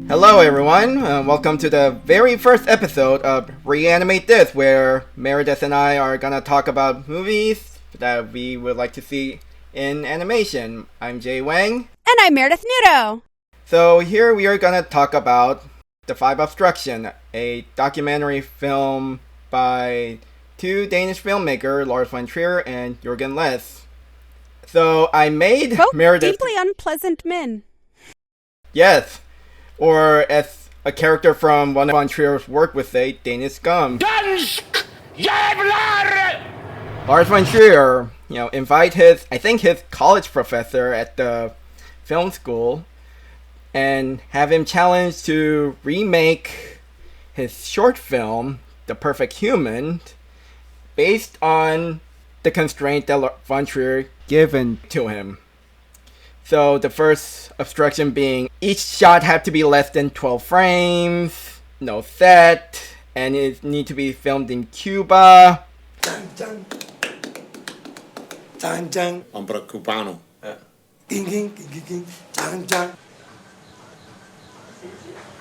Hello everyone, welcome to the very first episode of Re-Animate This, where Meredith and I are gonna talk about movies that we would like to see in animation. I'm Jay Wang. And I'm Meredith Nudo. So here we are gonna talk about The Five Obstructions, a documentary film by two Danish filmmakers, Lars von Trier and Jørgen Leth. So I made Both Meredith... deeply unpleasant men. Yes. Or as a character from one of von Trier's work would say, Danish scum. danskjävlar! Lars von Trier, invite his college professor at the film school and have him challenged to remake his short film, The Perfect Human, based on the constraint that von Trier given to him. So the first obstruction being each shot had to be less than 12 frames, no set, and it need to be filmed in Cuba. Dun, dun. Dun, dun. Hombre cubano. Ging, ging, ging, ging, dun, dun.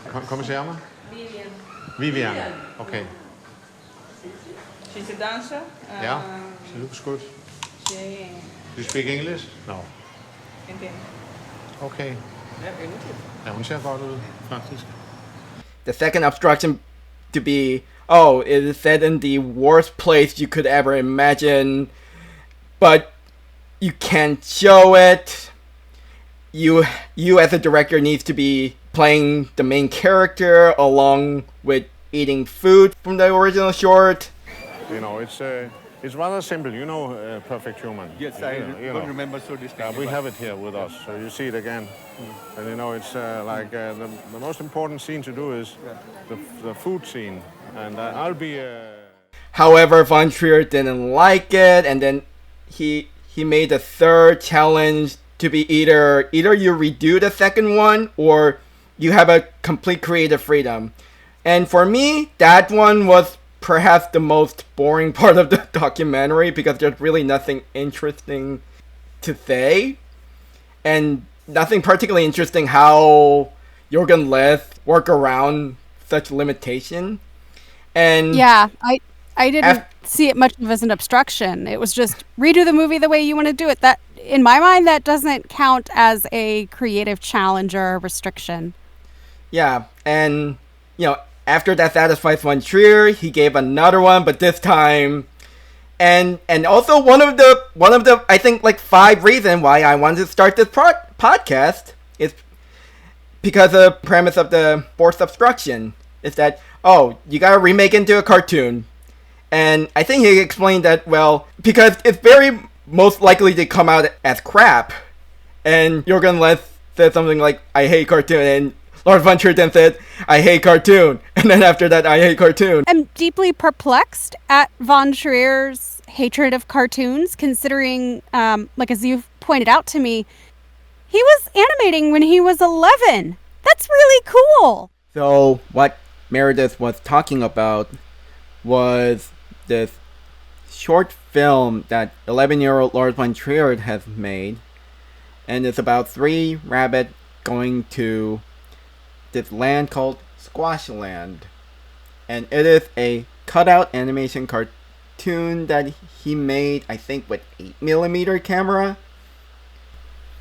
Come se llama? Vivian. Okay. She's a dancer. Yeah, she looks good. Do you speak English? No. Okay. Ja, hun ser godt ud, faktisk. The second obstruction to be, it is set in the worst place you could ever imagine, but you can't show it. You as a director needs to be playing the main character along with eating food from the original short. It's rather simple, Perfect Human. Yes, I don't remember so distinctly. We have it here with us, so you see it again. And it's the most important scene to do is the food scene. And I'll be... However, von Trier didn't like it, and then he made a third challenge to be either you redo the second one, or you have a complete creative freedom. And for me, that one was perhaps the most boring part of the documentary because there's really nothing interesting to say, and nothing particularly interesting how Jørgen Leth work around such limitation. And yeah, I didn't see it much of as an obstruction. It was just redo the movie the way you want to do it. That, in my mind, that doesn't count as a creative challenge or a restriction. Yeah, and after that satisfies von Trier, he gave another one, but this time, and also one of the I think like 5 reasons why I wanted to start this podcast is because the premise of the fourth obstruction is that you gotta remake into a cartoon, and I think he explained that well because it's very most likely to come out as crap, and Jørgen Leth said something like I hate cartoon, and Lars von Trier then said, I hate cartoon. And then after that, I hate cartoon. I'm deeply perplexed at von Trier's hatred of cartoons, considering, as you've pointed out to me, he was animating when he was 11. That's really cool. So what Meredith was talking about was this short film that 11-year-old Lars von Trier has made. And it's about 3 rabbits going to this land called Squashland, and it is a cutout animation cartoon that he made, I think, with 8mm camera.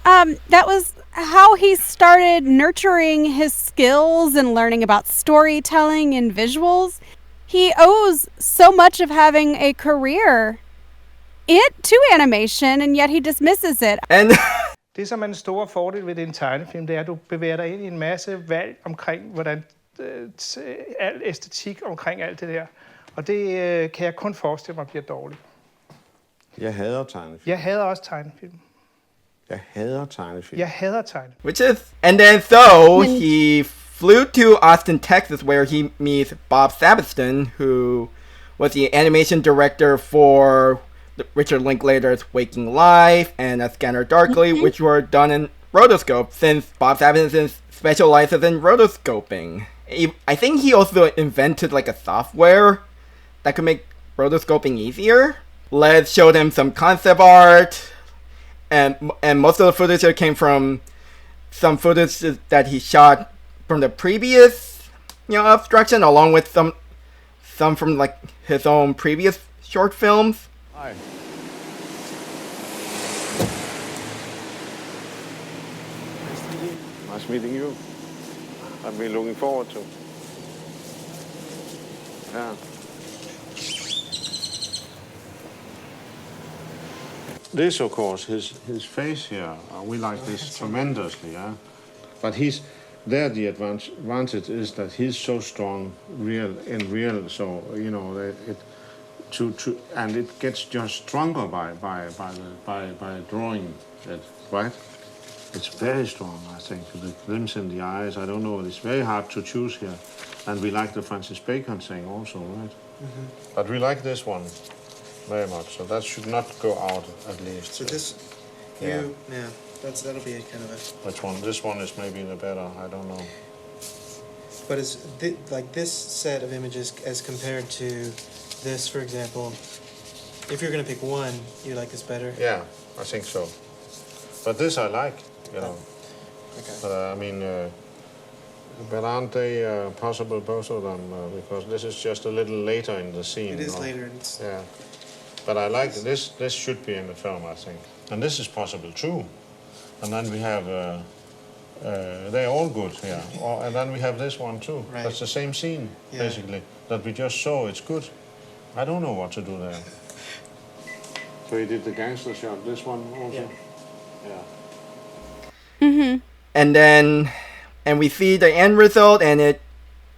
That was how he started nurturing his skills and learning about storytelling and visuals. He owes so much of having a career to animation, and yet he dismisses it. And Det, som er den store fordel ved en tegnefilm, det er, at du bevæger dig ind i en masse valg omkring, hvordan al æstetik omkring alt det der. Og det kan jeg kun forestille mig bliver dårligt. Jeg hader tegnefilm. Jeg hader også tegnefilm. Jeg hader tegnefilm. Jeg hader tegnefilm. Which is, and then so he flew to Austin, Texas, where he meets Bob Sabiston, who was the animation director for Richard Linklater's Waking Life and A Scanner Darkly, which were done in rotoscope, since Bob Sabiston specializes in rotoscoping. I think he also invented like a software that could make rotoscoping easier. Leth showed him some concept art, and most of the footage came from some footage that he shot from the previous, obstruction, along with some from like his own previous short films. Hi. Nice meeting you. I've been looking forward to. Yeah. This, of course, his face here, we like this tremendously, yeah. But the advantage is that he's so strong, real, so and it gets just stronger by drawing it, right? It's very strong, I think. The glimpse in the eyes, I don't know, it's very hard to choose here. And we like the Francis Bacon thing also, right? Mm-hmm. But we like this one very much, so that should not go out at least. So this, that'll be a kind of a... Which one? This one is maybe the better, I don't know. But is like this set of images as compared to this, for example, if you're going to pick one, you like this better? Yeah, I think so. But this I like, Okay. But but aren't they possible, both of them? Because this is just a little later in the scene. It is later. Yeah. But I like this. This should be in the film, I think. And this is possible too. And then we have, they're all good here. And then we have this one too. Right. That's the same scene, basically, that we just saw. It's good. I don't know what to do there. So he did the gangster shot, this one also? Yeah. Mm-hmm. And we see the end result, and it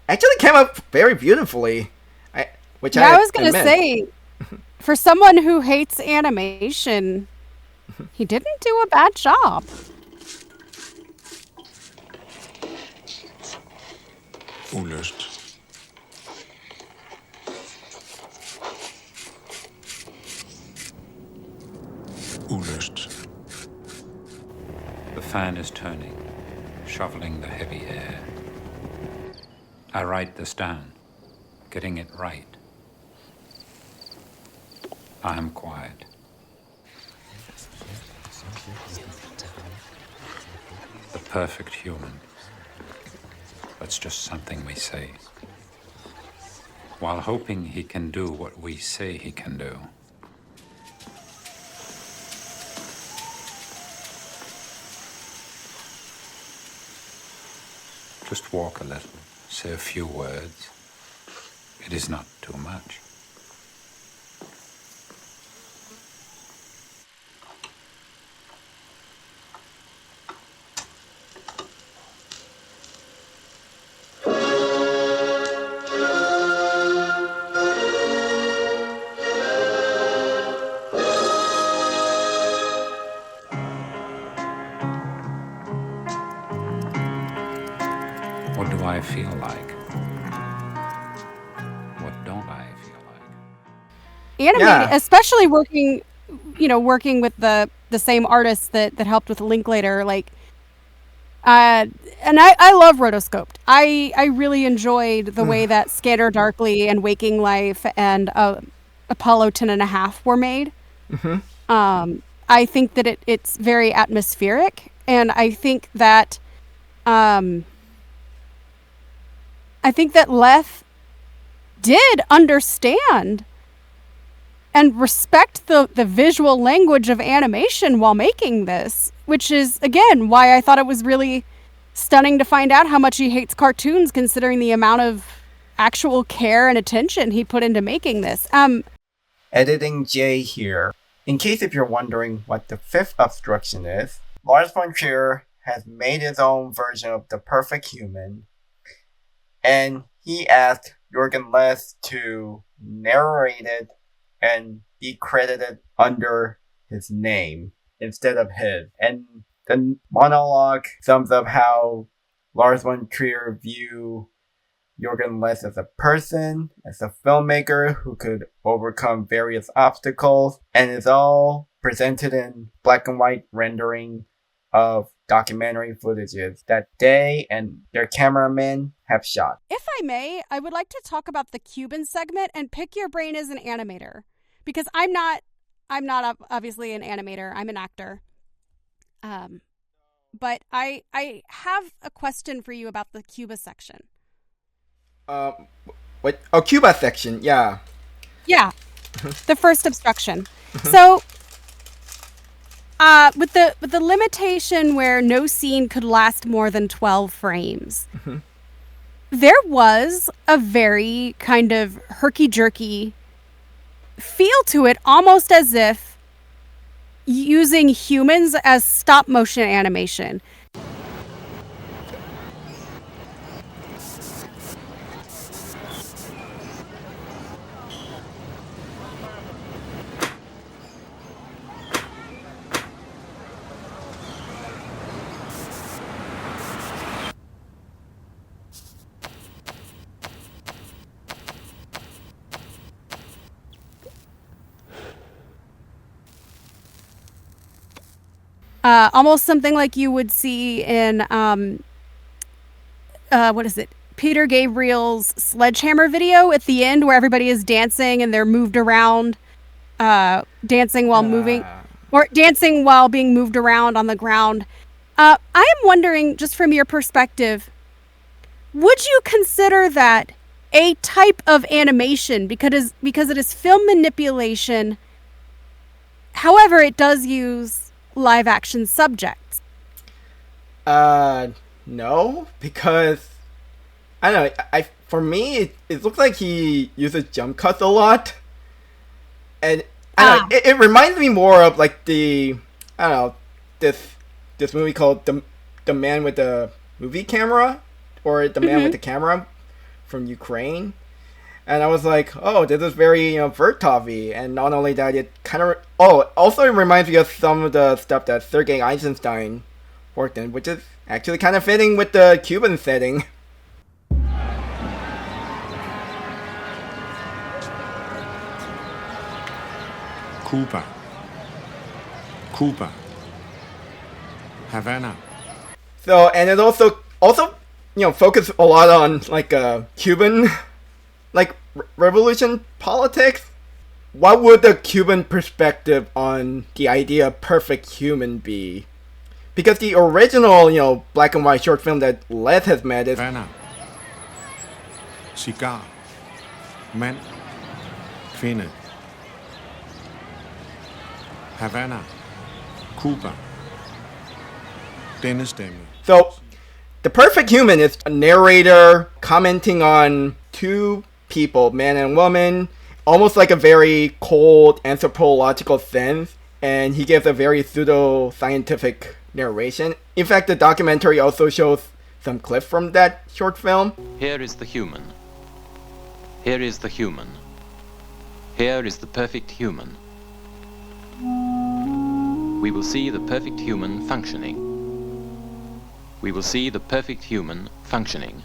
actually came out very beautifully. I was going to say, for someone who hates animation, he didn't do a bad job. Uløst. Uløst. The fan is turning, shoveling the heavy air. I write this down, getting it right. I am quiet. The perfect human. That's just something we say. While hoping he can do what we say he can do. Just walk a little, say a few words. It is not too much. What do I feel like? What don't I feel like? Animating, especially working with the same artists that helped with Linklater, and I love rotoscoped. I really enjoyed the way that Scanner Darkly and Waking Life and Apollo 10.5 were made. Mm-hmm. I think that it's very atmospheric, and I think that Leth did understand and respect the visual language of animation while making this, which is, again, why I thought it was really stunning to find out how much he hates cartoons, considering the amount of actual care and attention he put into making this. Editing J here. In case if you're wondering what the fifth obstruction is, Lars von Trier has made his own version of The Perfect Human, and he asked Jørgen Leth to narrate it and be credited under his name instead of his. And the monologue sums up how Lars von Trier view Jørgen Leth as a person, as a filmmaker who could overcome various obstacles, and is all presented in black and white rendering of documentary footages that they and their cameramen have shot. If I may, I would like to talk about the Cuban segment and pick your brain as an animator, because I'm not obviously an animator. I'm an actor. But I have a question for you about the Cuba section. What? Oh, Cuba section. Yeah. Yeah, the first obstruction. So, with the limitation where no scene could last more than 12 frames, there was a very kind of herky-jerky feel to it, almost as if using humans as stop-motion animation. Almost something like you would see in what is it? Peter Gabriel's Sledgehammer video at the end, where everybody is dancing and they're moved around, dancing while moving, or dancing while being moved around on the ground. I am wondering, just from your perspective, would you consider that a type of animation because it is film manipulation? However, it does use live action subjects. No, because I don't know. For me, it looks like he uses jump cuts a lot, and I don't know, it reminds me more of like I don't know, this movie called the Man with the Movie Camera, or the Man with the Camera from Ukraine. And I was like, oh, this is very, Vertov-y. And not only that, it kind of... Oh, also it reminds me of some of the stuff that Sergei Eisenstein worked in, which is actually kind of fitting with the Cuban setting. Cuba. Cuba. Havana. So, and it also focused a lot on, like, Cuban... like revolution politics. What would the Cuban perspective on the idea of perfect human be? Because the original, black and white short film that Leth has made is Havana. Cigar. Mand. Kvinde. Havana. Cuba. Denne stemme. So the perfect human is a narrator commenting on two people, man and woman, almost like a very cold anthropological sense, and he gives a very pseudo-scientific narration. In fact, the documentary also shows some clips from that short film. Here is the human. Here is the human. Here is the perfect human. We will see the perfect human functioning. We will see the perfect human functioning.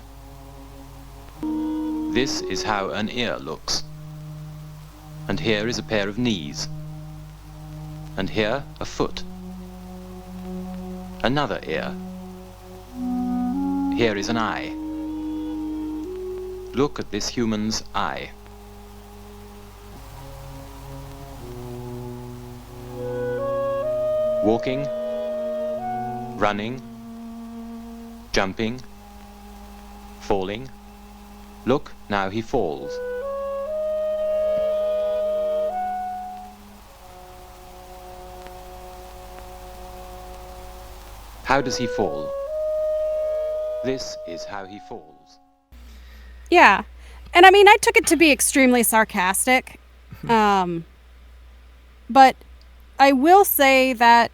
This is how an ear looks. And here is a pair of knees. And here a foot. Another ear. Here is an eye. Look at this human's eye. Walking, running, jumping, falling. Look, now he falls. How does he fall? This is how he falls. Yeah. And I mean, I took it to be extremely sarcastic. But I will say that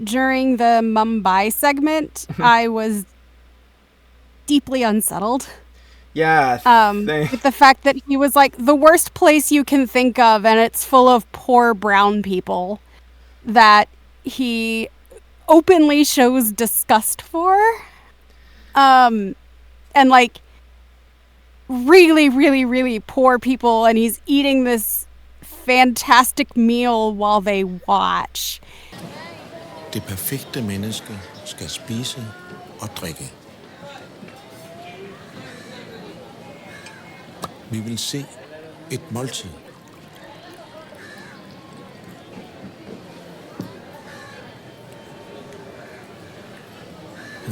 during the Mumbai segment, I was deeply unsettled. Yeah. With the fact that he was like the worst place you can think of, and it's full of poor brown people that he openly shows disgust for. And like really, really, really poor people, and he's eating this fantastic meal while they watch. Det perfekte menneske skal spise og drikke. Vi vil se et måltid.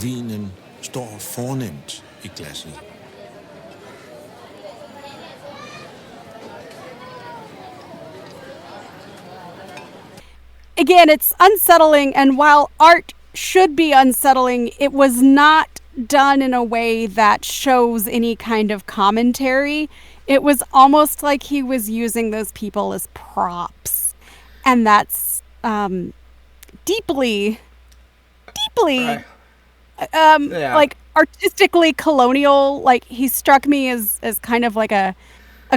Vinen står fornemt i glasset. Again, it's unsettling, and while art should be unsettling, it was not done in a way that shows any kind of commentary. It was almost like he was using those people as props. And that's deeply Right. Yeah. like artistically colonial. Like, he struck me as kind of like a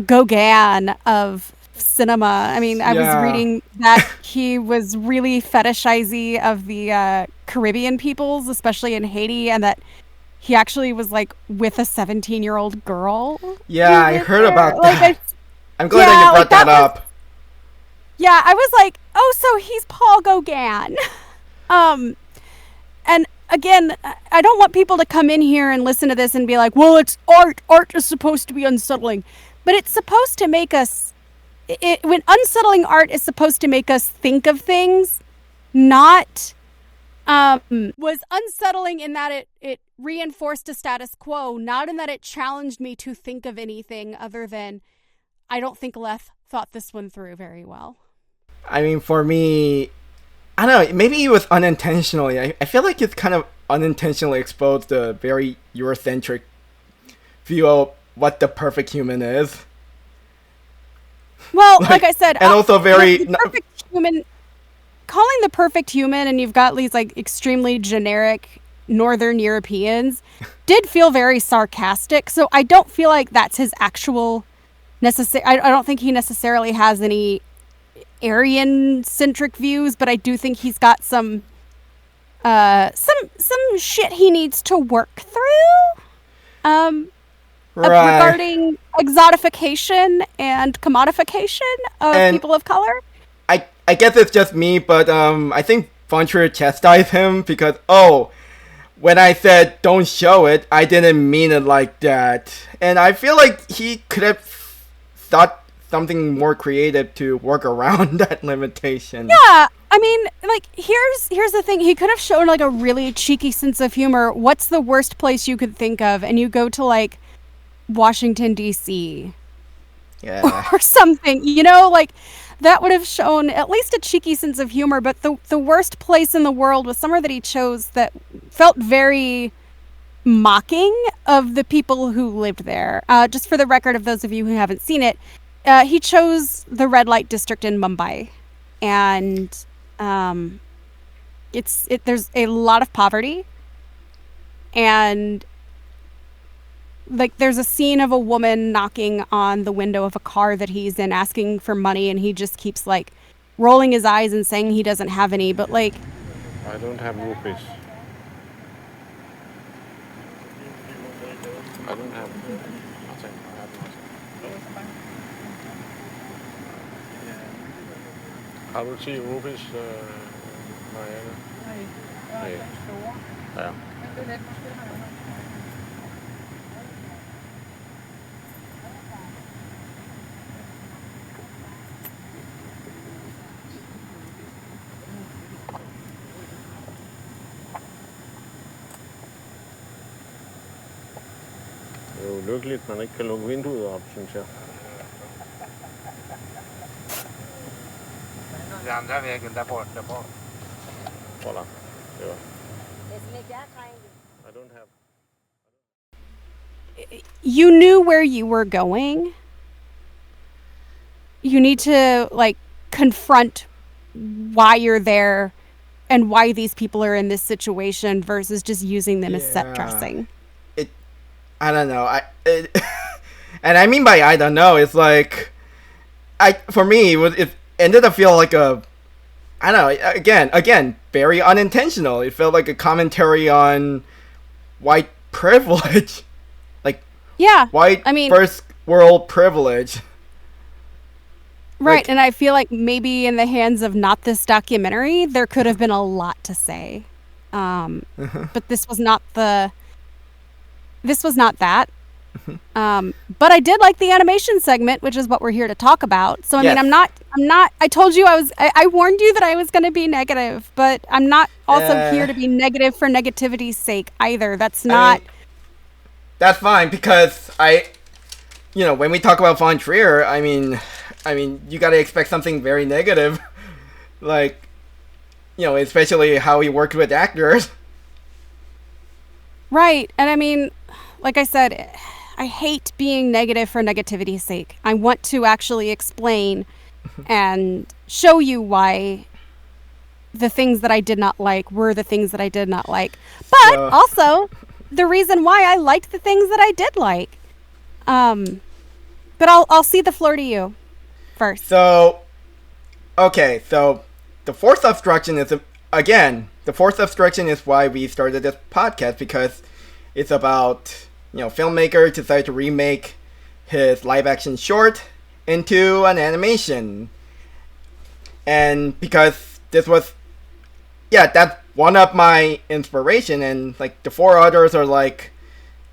Gauguin of cinema. I mean, I was Yeah. reading that he was really fetishizing of the Caribbean peoples, especially in Haiti, and that he actually was like with a 17-year-old girl. Yeah, who I lived heard there. about Like, that. I'm glad that yeah, you brought like, that that up. Yeah, I was like, oh, so he's Paul Gauguin. And again, I don't want people to come in here and listen to this and be like, well, it's art. Art is supposed to be unsettling. But it's supposed to make us, when unsettling art is supposed to make us think of things, not, was unsettling in that it reinforced a status quo, not in that it challenged me to think of anything other than, I don't think Leth thought this one through very well. I mean, for me, I don't know, maybe it was unintentionally. I feel like it's kind of unintentionally exposed the very Eurocentric view of what the perfect human is. Well, like I said, and also very the perfect human, calling the perfect human, and you've got these like extremely generic Northern Europeans, did feel very sarcastic. So I don't feel like that's his actual I don't think he necessarily has any Aryan-centric views, but I do think he's got some shit he needs to work through. Right. Regarding exotification and commodification of people of color. I guess it's just me, but I think von Trier chastised him because, when I said don't show it, I didn't mean it like that. And I feel like he could have thought something more creative to work around that limitation. Yeah, I mean, like, here's the thing. He could have shown like a really cheeky sense of humor. What's the worst place you could think of? And you go to like Washington, D.C. Yeah. or something, like that would have shown at least a cheeky sense of humor. But the worst place in the world was somewhere that he chose that felt very mocking of the people who lived there. Just for the record of those of you who haven't seen it, he chose the red light district in Mumbai, and there's a lot of poverty, and like there's a scene of a woman knocking on the window of a car that he's in asking for money, and he just keeps like rolling his eyes and saying he doesn't have any, but like, I don't have rupees. I don't have nothing. I have nothing. Har du 10 rupees, Marianne? Nej. Ja. Det er jo lykkeligt, at man ikke kan lukke vinduet op, synes jeg. Den andra vägen där borta. Voilà. Det var. I don't have. you knew where you were going. You need to like confront why you're there and why these people are in this situation versus just using them as set dressing. I don't know. And I mean by I don't know, it's like, for me, it ended up feeling like I don't know, again, very unintentional. It felt like a commentary on white privilege. First world privilege. Right, and I feel like maybe in the hands of not this documentary, there could have been a lot to say. But this was not that. But I did like the animation segment, which is what we're here to talk about. So I Yes. mean, I'm not. I told you I warned you that I was going to be negative, but I'm not also here to be negative for negativity's sake either. That's not. That's fine because when we talk about Von Trier, I mean, you got to expect something very negative, like, especially how he worked with actors. Right, and I mean, like I said, I hate being negative for negativity's sake. I want to actually explain and show you why the things that I did not like were the things that I did not like. But also the reason why I liked the things that I did like. But I'll cede the floor to you first. So the fourth obstruction is the fourth obstruction is why we started this podcast, because it's about filmmaker decided to remake his live action short into an animation, and because this was that's one of my inspiration, and like the four others are like,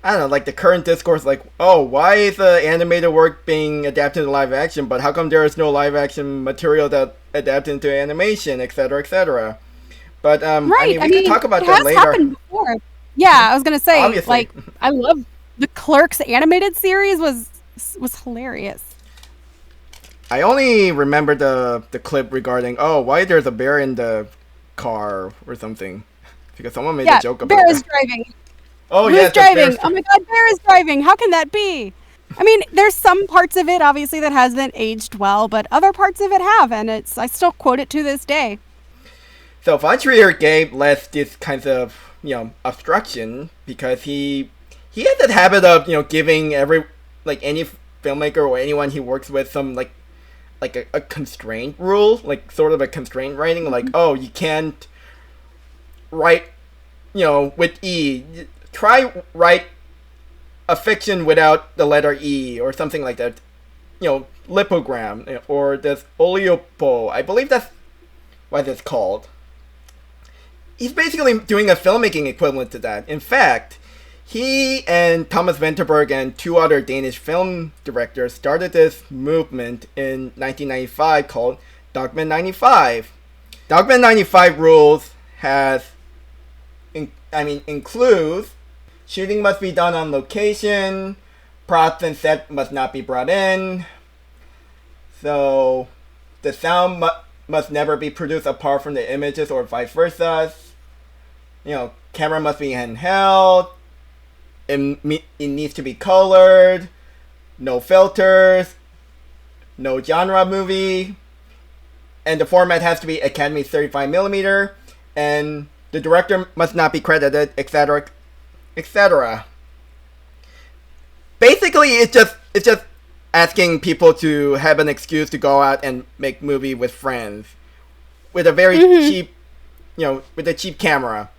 I don't know, like the current discourse, like, oh, why is the animated work being adapted to live action, but how come there is no live action material that adapted into animation, etc., etc. But right. we can talk about it that has later. Happened before. Yeah, I was gonna say, Obviously. like, I love the Clerks animated series was hilarious. I only remember the clip regarding, oh, why there's a bear in the car or something, because someone made a joke about Bear that. is driving. Oh, Who's yes, driving? Oh my God, Bear is driving. How can that be? I mean, there's some parts of it obviously that hasn't aged well, but other parts of it have, and I still quote it to this day. So Von Trier gave Leth this kind of obstruction because he has that habit of giving any filmmaker or anyone he works with some like a constraint rule, like sort of a constraint writing, like, oh, you can't write with E, try write a fiction without the letter E or something like that, lipogram or this oleopo, I believe that's what it's called. He's basically doing a filmmaking equivalent to that. In fact, he and Thomas Vinterberg and two other Danish film directors started this movement in 1995 called Dogme 95. Dogme 95 rules includes shooting must be done on location, props and set must not be brought in, so the sound must never be produced apart from the images or vice versa. Camera must be handheld. It needs to be colored. No filters. No genre movie. And the format has to be Academy 35mm. And the director must not be credited, etc., etc. Basically, it's just asking people to have an excuse to go out and make movie with friends with a very cheap, with a cheap camera.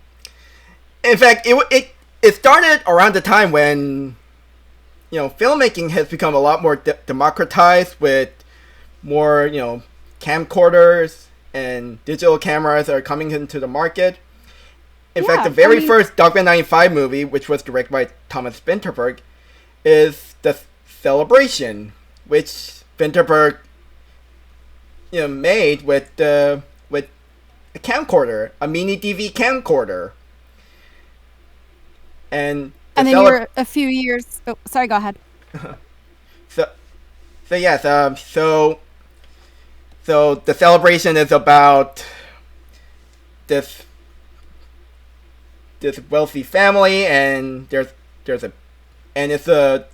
In fact, it started around the time when, filmmaking has become a lot more democratized with more, camcorders and digital cameras are coming into the market. In fact, the very first Dogme 95 movie, which was directed by Thomas Vinterberg, is The Celebration, which Vinterberg, made with a camcorder, a mini DV camcorder. And then you're a few years... Oh, sorry, go ahead. So The Celebration is about this wealthy family, and it's the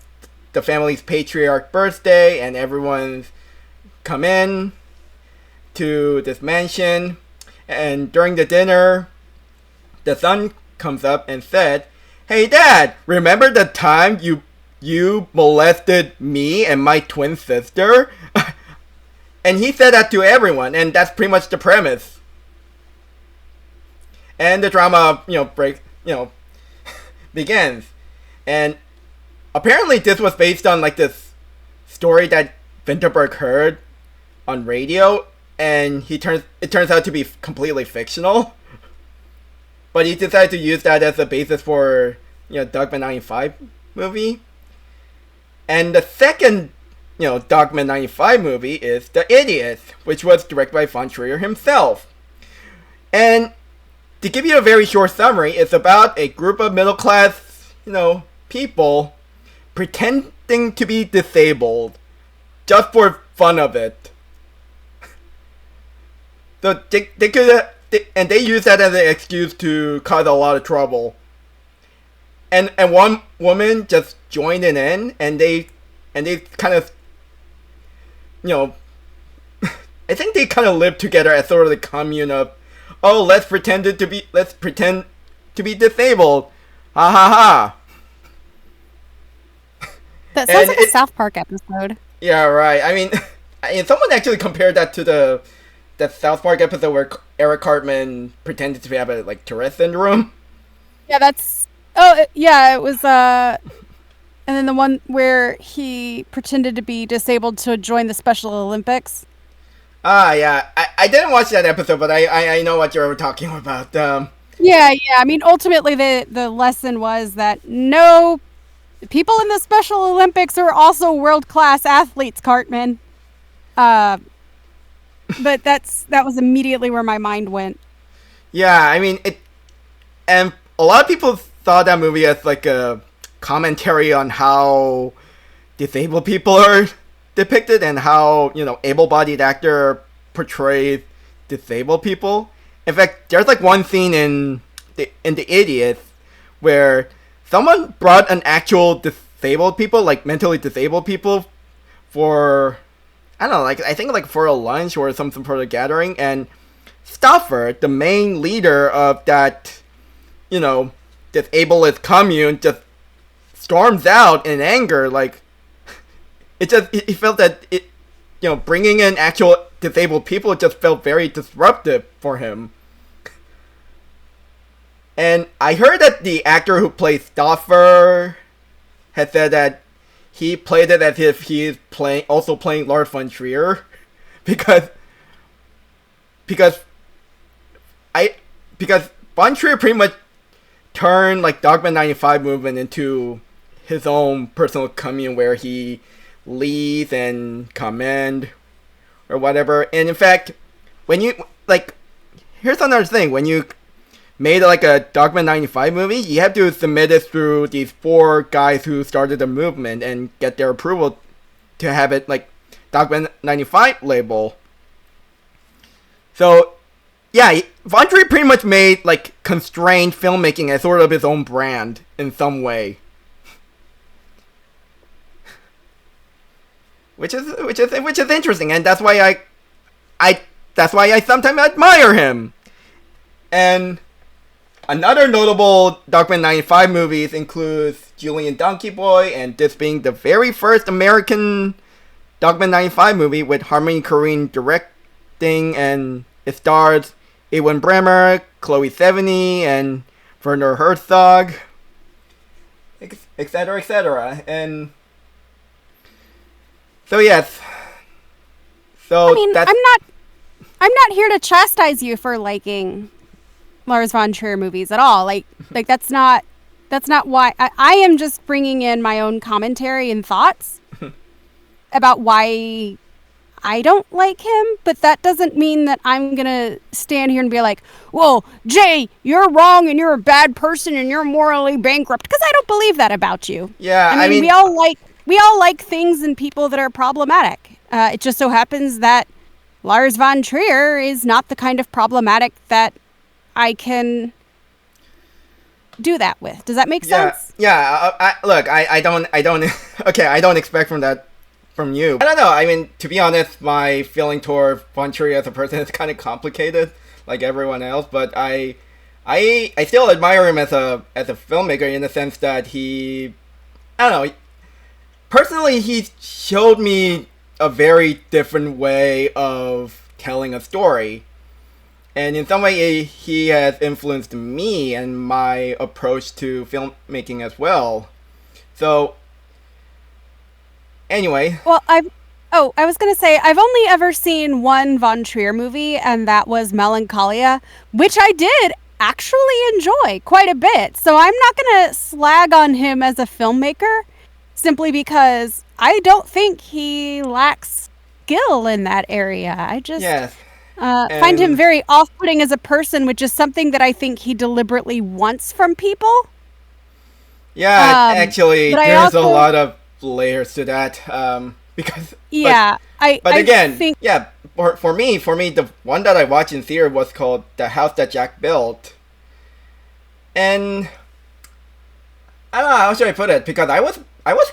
family's patriarch birthday, and everyone's come in to this mansion, and during the dinner, the son comes up and said, "Hey Dad, remember the time you molested me and my twin sister?" And he said that to everyone, and that's pretty much the premise. And the drama, begins. And apparently this was based on like this story that Vinterberg heard on radio, and it turns out to be completely fictional. But he decided to use that as a basis for, Dogme 95 movie. And the second, Dogma 95 movie is The Idiot, which was directed by von Trier himself. And to give you a very short summary, it's about a group of middle-class, people pretending to be disabled just for fun of it. So they use that as an excuse to cause a lot of trouble. And one woman just joined in, and they kind of, I think they kind of live together as sort of the commune of, oh, let's pretend to be disabled, ha ha ha. That sounds like a South Park episode. Yeah, right. I mean, someone actually compared that to the South Park episode where Eric Cartman pretended to have a Tourette syndrome. Yeah, that's. Oh, yeah, it was. And then the one where he pretended to be disabled to join the Special Olympics. Ah, yeah. I didn't watch that episode, but I know what you're talking about. Yeah. I mean, ultimately, the lesson was that no people in the Special Olympics are also world-class athletes, Cartman. But that was immediately where my mind went. Yeah, I mean, and a lot of people saw that movie as a commentary on how disabled people are depicted and how, able-bodied actor portrays disabled people. In fact, there's one scene in the Idiot where someone brought an actual disabled people, mentally disabled people, for, I don't know, I think for a lunch or some sort of gathering, and Stauffer, the main leader of that, disabled commune, just storms out in anger. He felt that bringing in actual disabled people just felt very disruptive for him. And I heard that the actor who plays Stauffer had said that he played it as if he's also playing Lars von Trier, because von Trier pretty much turned Dogma 95 movement into his own personal commune where he leads and comment or whatever. And in fact, when you here's another thing: when you made a Dogma 95 movie, you have to submit it through these 4 guys who started the movement and get their approval to have it Dogma 95 label. So yeah, von Trier pretty much made constrained filmmaking as sort of his own brand in some way. Which is interesting, and that's why I sometimes admire him. And another notable Dogma 95 movies includes Julian Donkey Boy, and this being the very first American Dogma 95 movie with Harmony Korine directing, and it stars Ewan Bremer, Chloe Sevigny, and Werner Herzog, etc., etc. And so yes. So I mean, I'm not here to chastise you for liking Lars von Trier movies at all. That's not why. I am just bringing in my own commentary and thoughts about why I don't like him, but that doesn't mean that I'm gonna stand here and be like, "Whoa, Jay, you're wrong and you're a bad person and you're morally bankrupt," because I don't believe that about you. Yeah, I mean, we all like things and people that are problematic. It just so happens that Lars von Trier is not the kind of problematic that I can do that with. Does that make sense? Yeah. I don't. Okay, I don't expect from you. I don't know. I mean, to be honest, my feeling toward von Trier as a person is kind of complicated, like everyone else. But I still admire him as a filmmaker in the sense that he, I don't know. Personally, he showed me a very different way of telling a story. And in some way, he has influenced me and my approach to filmmaking as well. So, anyway. Well, I was going to say, I've only ever seen one von Trier movie, and that was Melancholia, which I did actually enjoy quite a bit. So I'm not going to slag on him as a filmmaker simply because I don't think he lacks skill in that area. I just Yes. find him very off-putting as a person, which is something that I think he deliberately wants from people. Yeah, actually, but I there's a also- lot of layers to that. Because Yeah, but I again, think yeah, for me, the one that I watched in theater was called The House That Jack Built, and I don't know how should I put it, because I was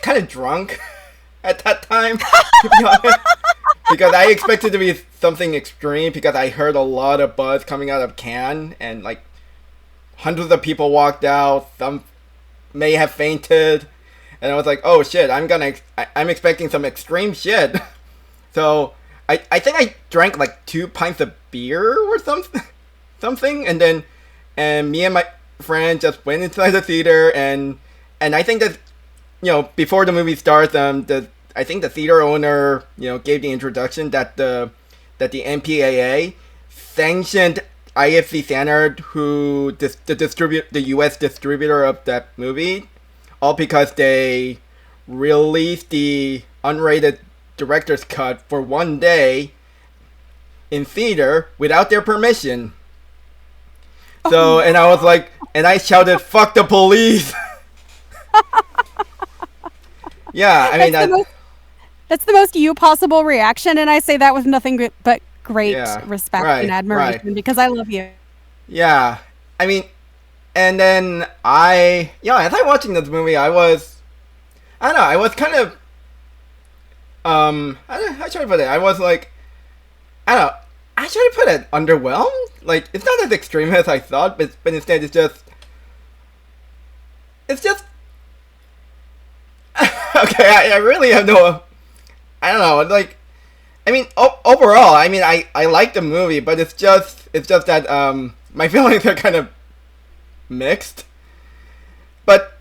kind of drunk at that time, to be honest, because I expected to be something extreme, because I heard a lot of buzz coming out of Cannes, and like hundreds of people walked out, some may have fainted, and I was like, oh shit, I'm expecting some extreme shit. So I think I drank like 2 pints of beer or something, and me and my friend just went inside the theater, and I think that, you know, before the movie starts, I think the theater owner, you know, gave the introduction that the MPAA sanctioned IFC Standard, who the U.S. distributor of that movie, all because they released the unrated director's cut for one day in theater without their permission. So, and I was like, and I shouted, "Fuck the police!" Yeah, I mean, that's the most you possible reaction, and I say that with nothing but great respect and admiration because I love you. Yeah, I mean, and then as I watching this movie, I was kind of, how should I put it? I was like, how should I put it? Underwhelmed? Like, it's not as extreme as I thought, but instead it's just okay, I really have no, I don't know, like, I mean, overall, I mean, I like the movie, but it's just that, my feelings are kind of mixed. But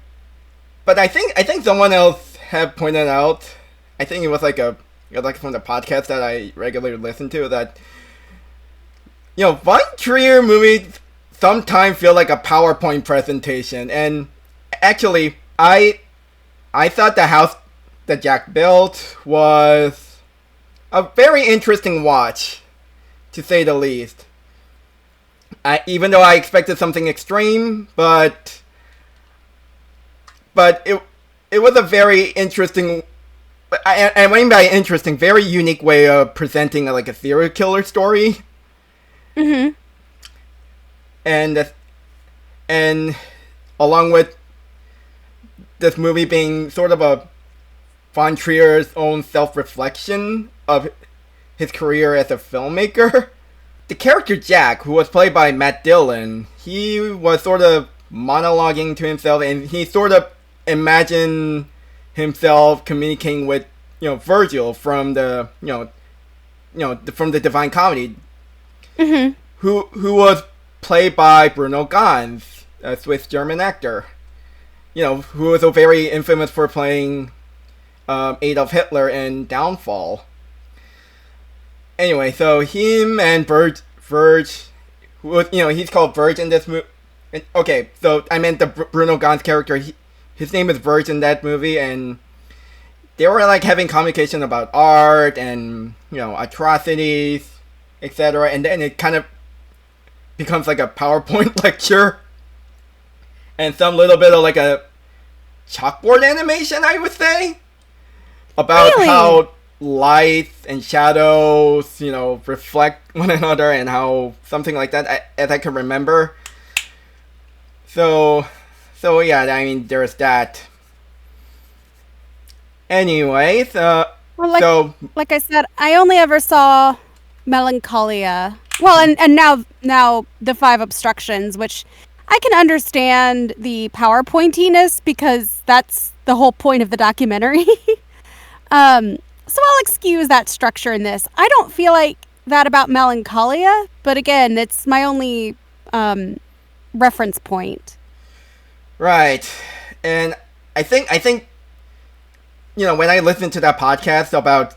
I think someone else had pointed out, I think it was like from the podcast that I regularly listen to, that, you know, Von Trier movies sometimes feel like a PowerPoint presentation, and actually, I thought The House That Jack Built was a very interesting watch, to say the least. Even though I expected something extreme, but it was a very interesting, and what I mean by interesting, very unique way of presenting like a serial killer story. Mm-hmm. And along with this movie being sort of a Von Trier's own self-reflection of his career as a filmmaker, the character Jack, who was played by Matt Dillon, he was sort of monologuing to himself, and he sort of imagined himself communicating with, you know, Virgil from the from the Divine Comedy, mm-hmm. who was played by Bruno Ganz, a Swiss German actor, you know, who was very infamous for playing Adolf Hitler in Downfall. Anyway, so him and Verge, who was, you know, he's called Verge in this movie. Okay, so I meant the Bruno Ganz character. His name is Verge in that movie, and they were like having communication about art and, you know, atrocities, etc. And then it kind of becomes like a PowerPoint lecture and some little bit of like a chalkboard animation, I would say, about how lights and shadows, you know, reflect one another, and how something like that, as I can remember. So yeah, I mean, there's that. Anyways, well, like I said, I only ever saw Melancholia. Well, and now the Five Obstructions, which I can understand the PowerPointiness because that's the whole point of the documentary. So I'll excuse that structure in this. I don't feel like that about Melancholia, but again, it's my only reference point. Right. And I think you know, when I listened to that podcast about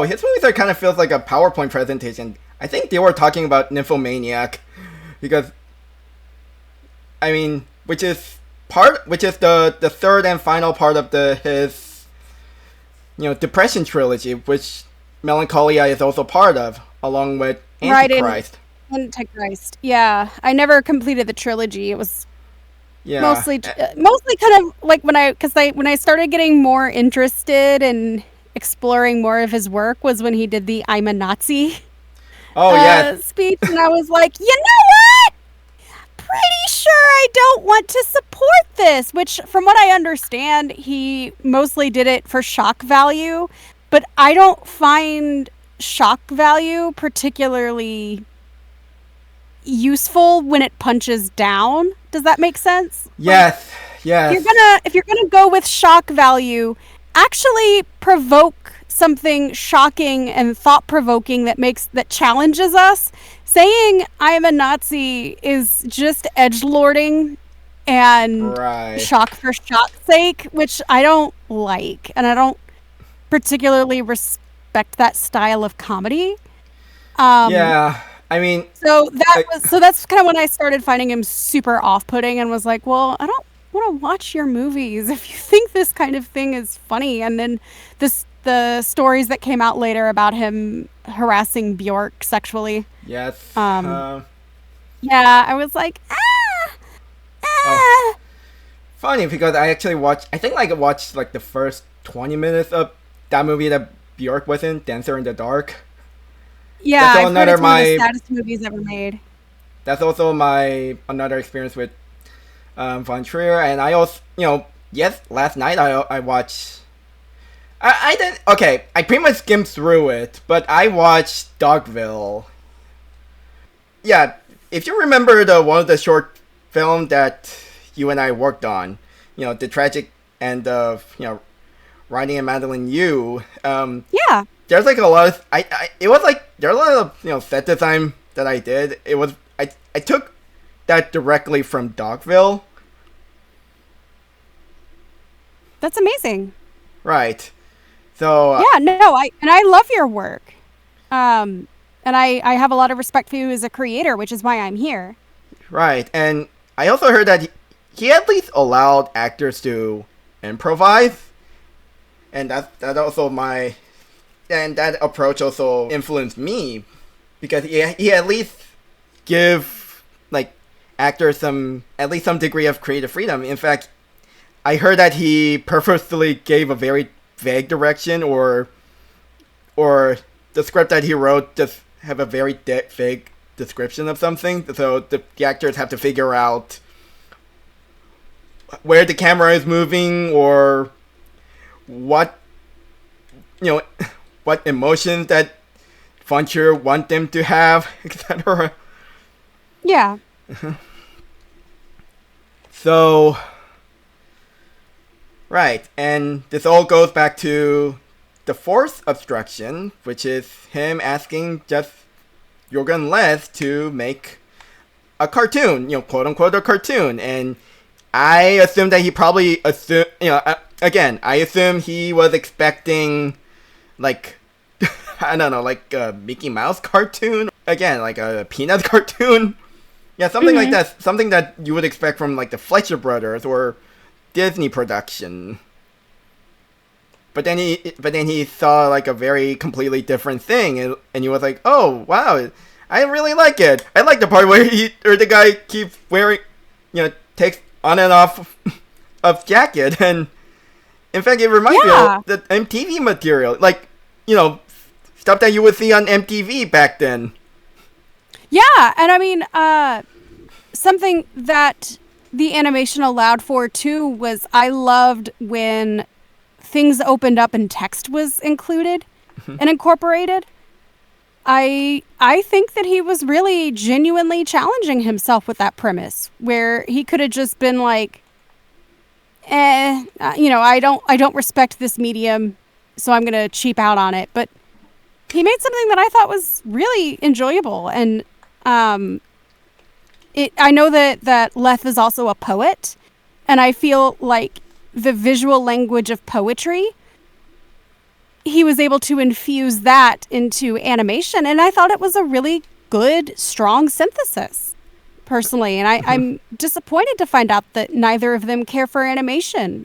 his movies are kind of feels like a PowerPoint presentation, I think they were talking about Nymphomaniac, because I mean, which is the third and final part of his Depression trilogy, which Melancholia is also part of, along with Right, Antichrist. Antichrist. Yeah, I never completed the trilogy. It was Yeah. mostly kind of like when I started getting more interested in exploring more of his work was when he did the "I'm a Nazi" Oh yeah. speech, and I was like, you know what? Pretty sure I don't want to support this. Which, from what I understand, he mostly did it for shock value, but I don't find shock value particularly useful when it punches down. Does that make sense? Yes. Yes. If you're gonna go with shock value, actually provoke something shocking and thought-provoking that challenges us. Saying I'm a Nazi is just edgelording and Right. shock for shock's sake, which I don't like, and I don't particularly respect that style of comedy. Yeah. I mean, That's kind of when I started finding him super off-putting and was like, well, I don't want to watch your movies if you think this kind of thing is funny. And then the stories that came out later about him harassing Bjork sexually. yes. Yeah, I was like, Funny because I actually watched. I think I watched like the first 20 minutes of that movie that Bjork was in, Dancer in the Dark. Yeah, That's I've heard another it's one of the my- saddest movies ever made. That's also another experience with von Trier, and I also last night I watched. I didn't. Okay, I pretty much skimmed through it, but I watched Dogville. Yeah, if you remember one of the short film that you and I worked on, the tragic end of Riding and Madeline Yu. Yeah. There's like a lot of it was like there are a lot of set design that I did. It was I took that directly from Dogville. That's amazing. Right. So Yeah, no, I love your work. And I have a lot of respect for you as a creator, which is why I'm here. right, and I also heard that he at least allowed actors to improvise, and that also that approach also influenced me because he at least give like actors at least some degree of creative freedom. In fact, I heard that he purposely gave a very vague direction, or the script that he wrote just have a very vague description of something, so the actors have to figure out where the camera is moving or what what emotions that von Trier want them to have, etc. Yeah. So, right, and this all goes back to the fourth obstruction, which is him asking just Jørgen Leth to make a cartoon, quote unquote a cartoon, and I assume that he probably again, I assume he was expecting like I don't know, like a Mickey Mouse cartoon, again, like a Peanuts cartoon. Yeah, something like that. Something that you would expect from like the Fleischer Brothers or Disney production. But then he saw like a very completely different thing, and he was like, "Oh wow, I really like it. I like the part where the guy keeps wearing, takes on and off of jacket, and in fact, it reminds me of the MTV material, like stuff that you would see on MTV back then." Yeah, and I mean, something that the animation allowed for too was I loved when things opened up and text was included and incorporated. I think that he was really genuinely challenging himself with that premise, where he could have just been like, I don't respect this medium, so I'm gonna cheap out on it. But he made something that I thought was really enjoyable, and I know that Leth is also a poet, and I feel like the visual language of poetry, he was able to infuse that into animation, and I thought it was a really good, strong synthesis, personally. And I'm disappointed to find out that neither of them care for animation,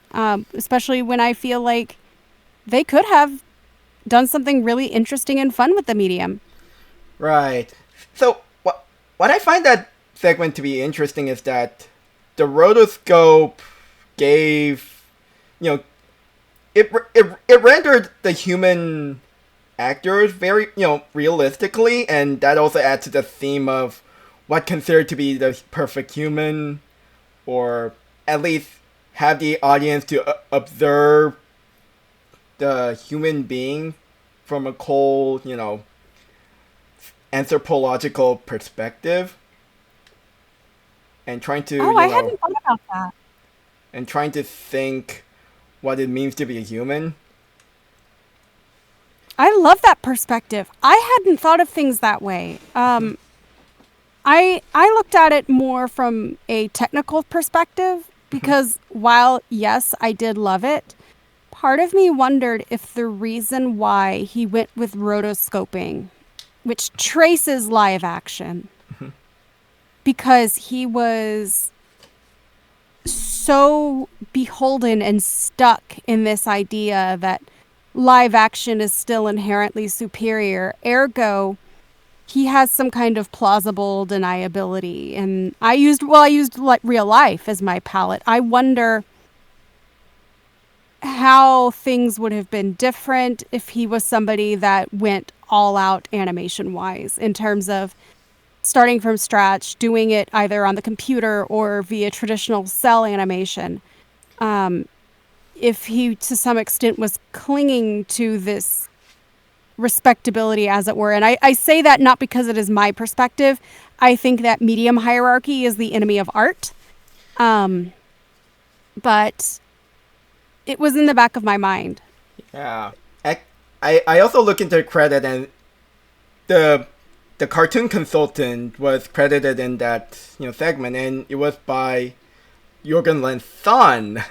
especially when I feel like they could have done something really interesting and fun with the medium. Right. So what I find that segment to be interesting is that the rotoscope gave, it rendered the human actors very, realistically, and that also adds to the theme of what considered to be the perfect human, or at least have the audience to observe the human being from a cold, anthropological perspective, and trying to, I hadn't thought about that. and trying to think what it means to be a human. I love that perspective. I hadn't thought of things that way. I looked at it more from a technical perspective because while, yes, I did love it, part of me wondered if the reason why he went with rotoscoping, which traces live action, because he was so beholden and stuck in this idea that live action is still inherently superior. Ergo, he has some kind of plausible deniability. And I used like real life as my palette. I wonder how things would have been different if he was somebody that went all out animation wise in terms of starting from scratch, doing it either on the computer or via traditional cell animation. If he, to some extent, was clinging to this respectability, as it were. And I say that not because it is my perspective. I think that medium hierarchy is the enemy of art. But it was in the back of my mind. Yeah. I also look into the credit, and the cartoon consultant was credited in that segment, and it was by Jørgen Leth's son.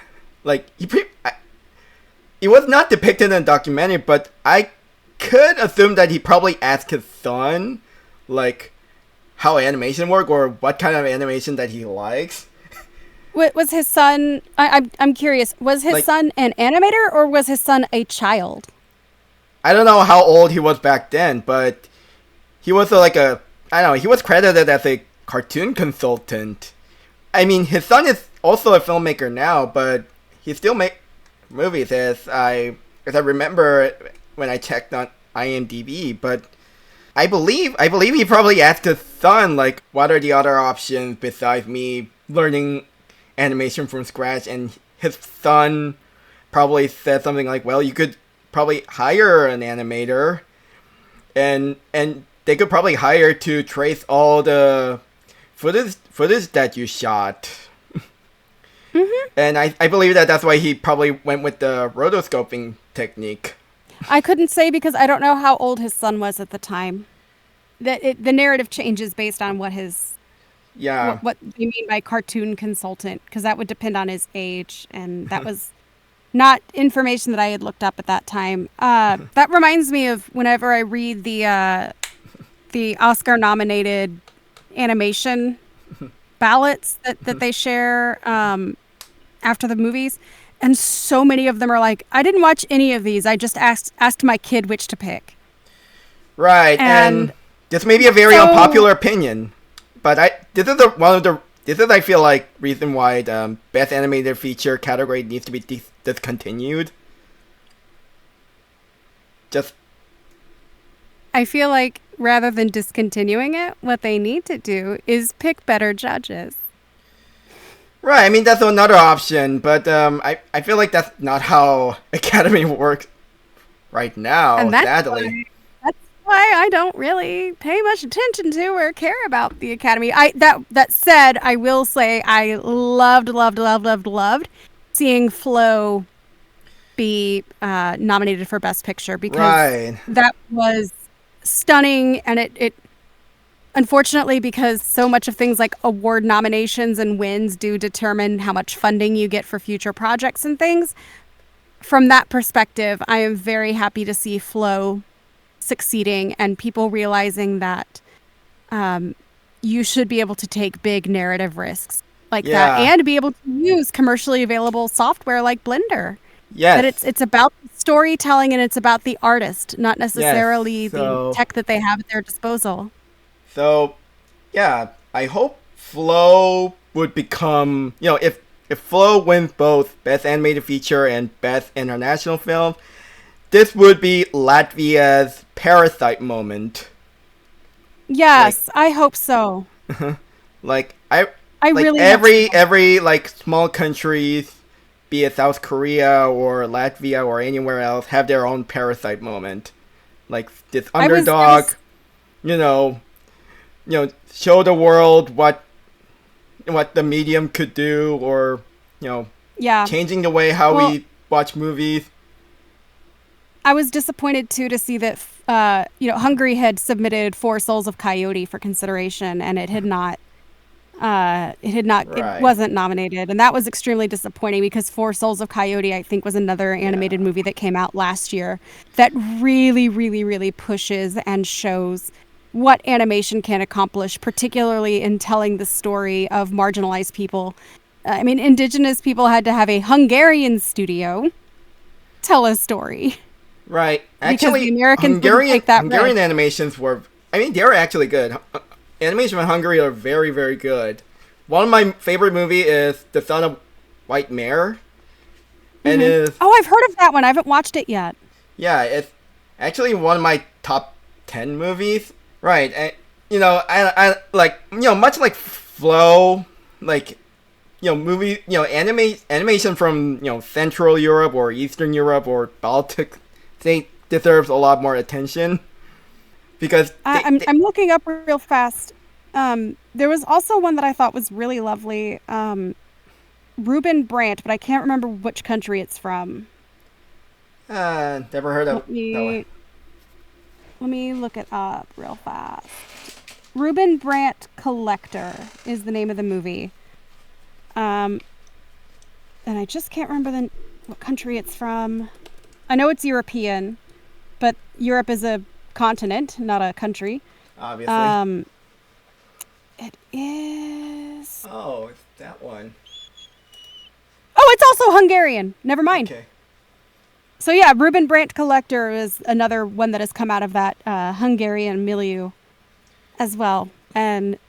Like, it was not depicted in the documentary, but I could assume that he probably asked his son, like, how animation work or what kind of animation that he likes. Was his son, I'm curious, was his son an animator or was his son a child? I don't know how old he was back then, but he was he was credited as a cartoon consultant. I mean, his son is also a filmmaker now, but he still makes movies as I remember when I checked on IMDb. But I believe he probably asked his son, like, what are the other options besides me learning animation from scratch, and his son probably said something like, well, you could probably hire an animator, and they could probably hire to trace all the footage that you shot. And I believe that's why he probably went with the rotoscoping technique. I couldn't say because I don't know how old his son was at the time. The narrative changes based on what his what they mean by cartoon consultant, because that would depend on his age, and that was not information that I had looked up at that time. That reminds me of whenever I read the Oscar-nominated animation ballots that they share after the movies, and so many of them are like, I didn't watch any of these. I just asked my kid which to pick. Right, and this may be a very unpopular opinion, but this is I feel like reason why the best animated feature category needs to be discontinued. I feel like rather than discontinuing it, what they need to do is pick better judges. Right, I mean, that's another option, but I feel like that's not how Academy works right now, and sadly. That's why I don't really pay much attention to or care about the Academy. That said, I will say I loved seeing Flo be nominated for Best Picture, because that was stunning, and it unfortunately, because so much of things like award nominations and wins do determine how much funding you get for future projects and things. From that perspective, I am very happy to see Flo succeeding and people realizing that you should be able to take big narrative risks like that and be able to use commercially available software like Blender. Yes. That it's about the storytelling and it's about the artist, not necessarily so- the tech that they have at their disposal. So, yeah, I hope Flow would become, if Flow wins both Best Animated Feature and Best International Film, this would be Latvia's Parasite moment. Yes, I hope so. Like I like really every like small countries, be it South Korea or Latvia or anywhere else, have their own Parasite moment. Like this underdog, show the world what the medium could do, or changing the way how we watch movies. I was disappointed too to see that Hungary had submitted Four Souls of Coyote for consideration, and it wasn't nominated, and that was extremely disappointing because Four Souls of Coyote, I think, was another animated movie that came out last year that really, really, really pushes and shows what animation can accomplish, particularly in telling the story of marginalized people. I mean, indigenous people had to have a Hungarian studio tell a story. Right. Because Actually, the Americans didn't take that Hungarian risk. animations were, they were actually good. Animation in Hungary are very, very good. One of my favorite movies is The Son of White Mare. And I've heard of that one. I haven't watched it yet. Yeah, it's actually one of my top 10 movies. Right. And, I like, much like Flow, like, movie, animation from, Central Europe or Eastern Europe or Baltic, they deserves a lot more attention. Because I'm looking up real fast. There was also one that I thought was really lovely. Ruben Brandt, but I can't remember which country it's from. Never heard of that one. Let me look it up real fast. Ruben Brandt Collector is the name of the movie. And I just can't remember what country it's from. I know it's European, but Europe is a continent, not a country. Obviously. It is... Oh, it's that one. Oh, it's also Hungarian. Never mind. Okay. So yeah, Ruben Brandt Collector is another one that has come out of that Hungarian milieu as well. And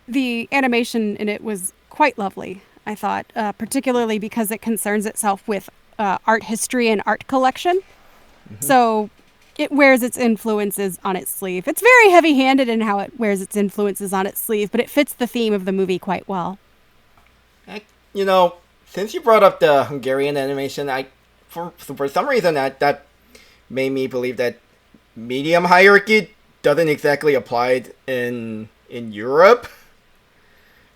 the animation in it was quite lovely, I thought, particularly because it concerns itself with art history and art collection. Mm-hmm. So it wears its influences on its sleeve. It's very heavy-handed in how it wears its influences on its sleeve, but it fits the theme of the movie quite well. Since you brought up the Hungarian animation, for some reason that made me believe that medium hierarchy doesn't exactly apply in Europe,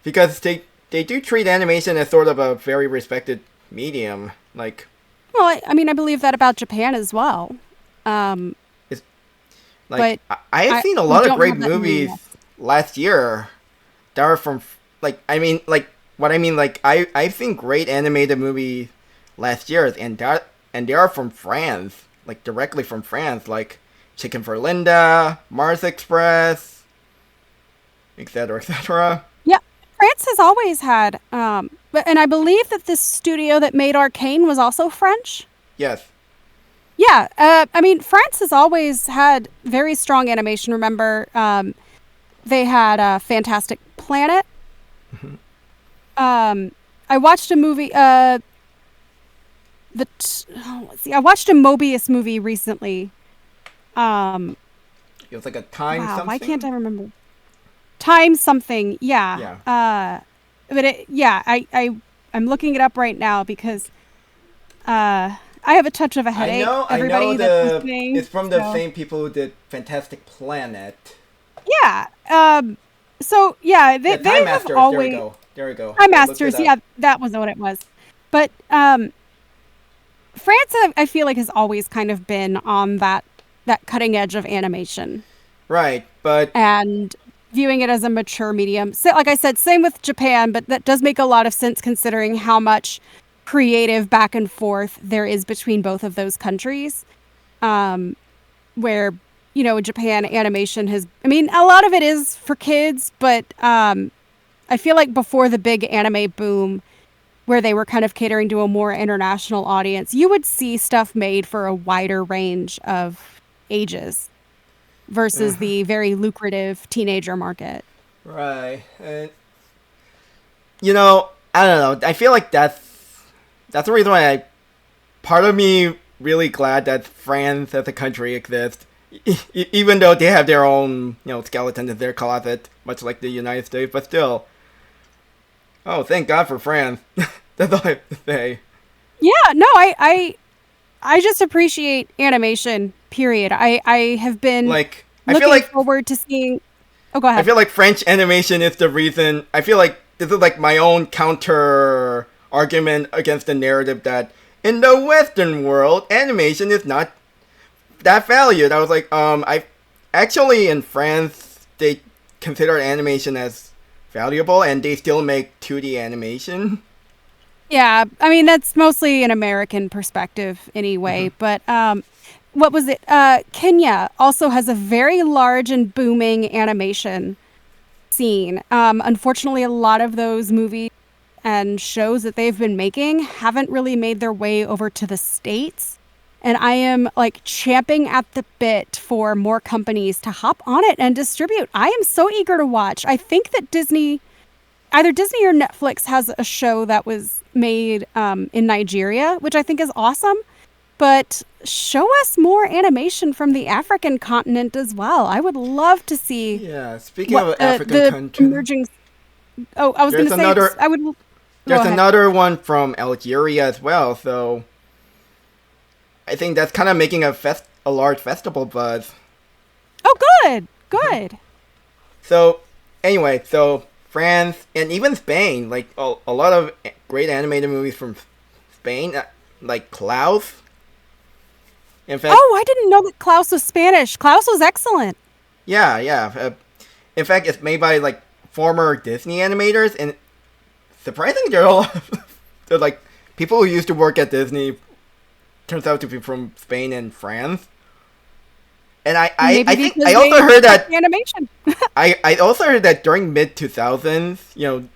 because they do treat animation as sort of a very respected medium. Like, well, I believe that about Japan as well. I have seen a lot of great movies last year that are from, I've seen great animated movies last year, and they are from France, like directly from France, like Chicken for Linda, Mars Express, etc., etc. Yeah, France has always had, and I believe that this studio that made Arcane was also French. Yes. Yeah, France has always had very strong animation. Remember, they had Fantastic Planet. Mm-hmm. I watched a movie. I watched a Mobius movie recently. It was like a time something. Why can't I remember? Time something. Yeah. Yeah. I'm looking it up right now because I have a touch of a headache. I know it's from the same people who did Fantastic Planet. Yeah. So yeah, they Time have Masters. always. There we go. Time Masters. Yeah, that was what it was. But France, I feel like, has always kind of been on that cutting edge of animation. Right, and viewing it as a mature medium. So, like I said, same with Japan, but that does make a lot of sense considering how much creative back and forth there is between both of those countries. Where, Japan animation has, a lot of it is for kids, but I feel like before the big anime boom, where they were kind of catering to a more international audience, you would see stuff made for a wider range of ages versus the very lucrative teenager market. Right. And, you know, I don't know. I feel like that's the reason why part of me really glad that France as a country exists, even though they have their own, skeleton in their closet, much like the United States, but still. Oh, thank God for France. That's all I have to say. Yeah, no, I just appreciate animation, period. I have been Like, looking forward to seeing... Oh, go ahead. I feel like French animation is the reason. I feel like this is like my own counter argument against the narrative that in the Western world, animation is not that valued. I was like, I actually in France they consider animation as valuable, and they still make 2D animation. Yeah, I mean that's mostly an American perspective anyway. But what was it? Kenya also has a very large and booming animation scene. Unfortunately, a lot of those movies and shows that they've been making haven't really made their way over to the States. And I am like champing at the bit for more companies to hop on it and distribute. I am so eager to watch. I think that either Disney or Netflix has a show that was made in Nigeria, which I think is awesome. But show us more animation from the African continent as well. I would love to see. Yeah, speaking of African country, emerging. Oh, I was going to say I would. There's another one from Algeria as well, so I think that's kind of making a large festival buzz. Oh, good. So anyway, France and even Spain, like a lot of great animated movies from Spain, like Klaus. In fact, I didn't know that Klaus was Spanish. Klaus was excellent. Yeah. In fact, it's made by like former Disney animators, and surprisingly, they're like people who used to work at Disney. Turns out to be from Spain and France. And I think I also heard that animation. I also heard that during mid 2000s,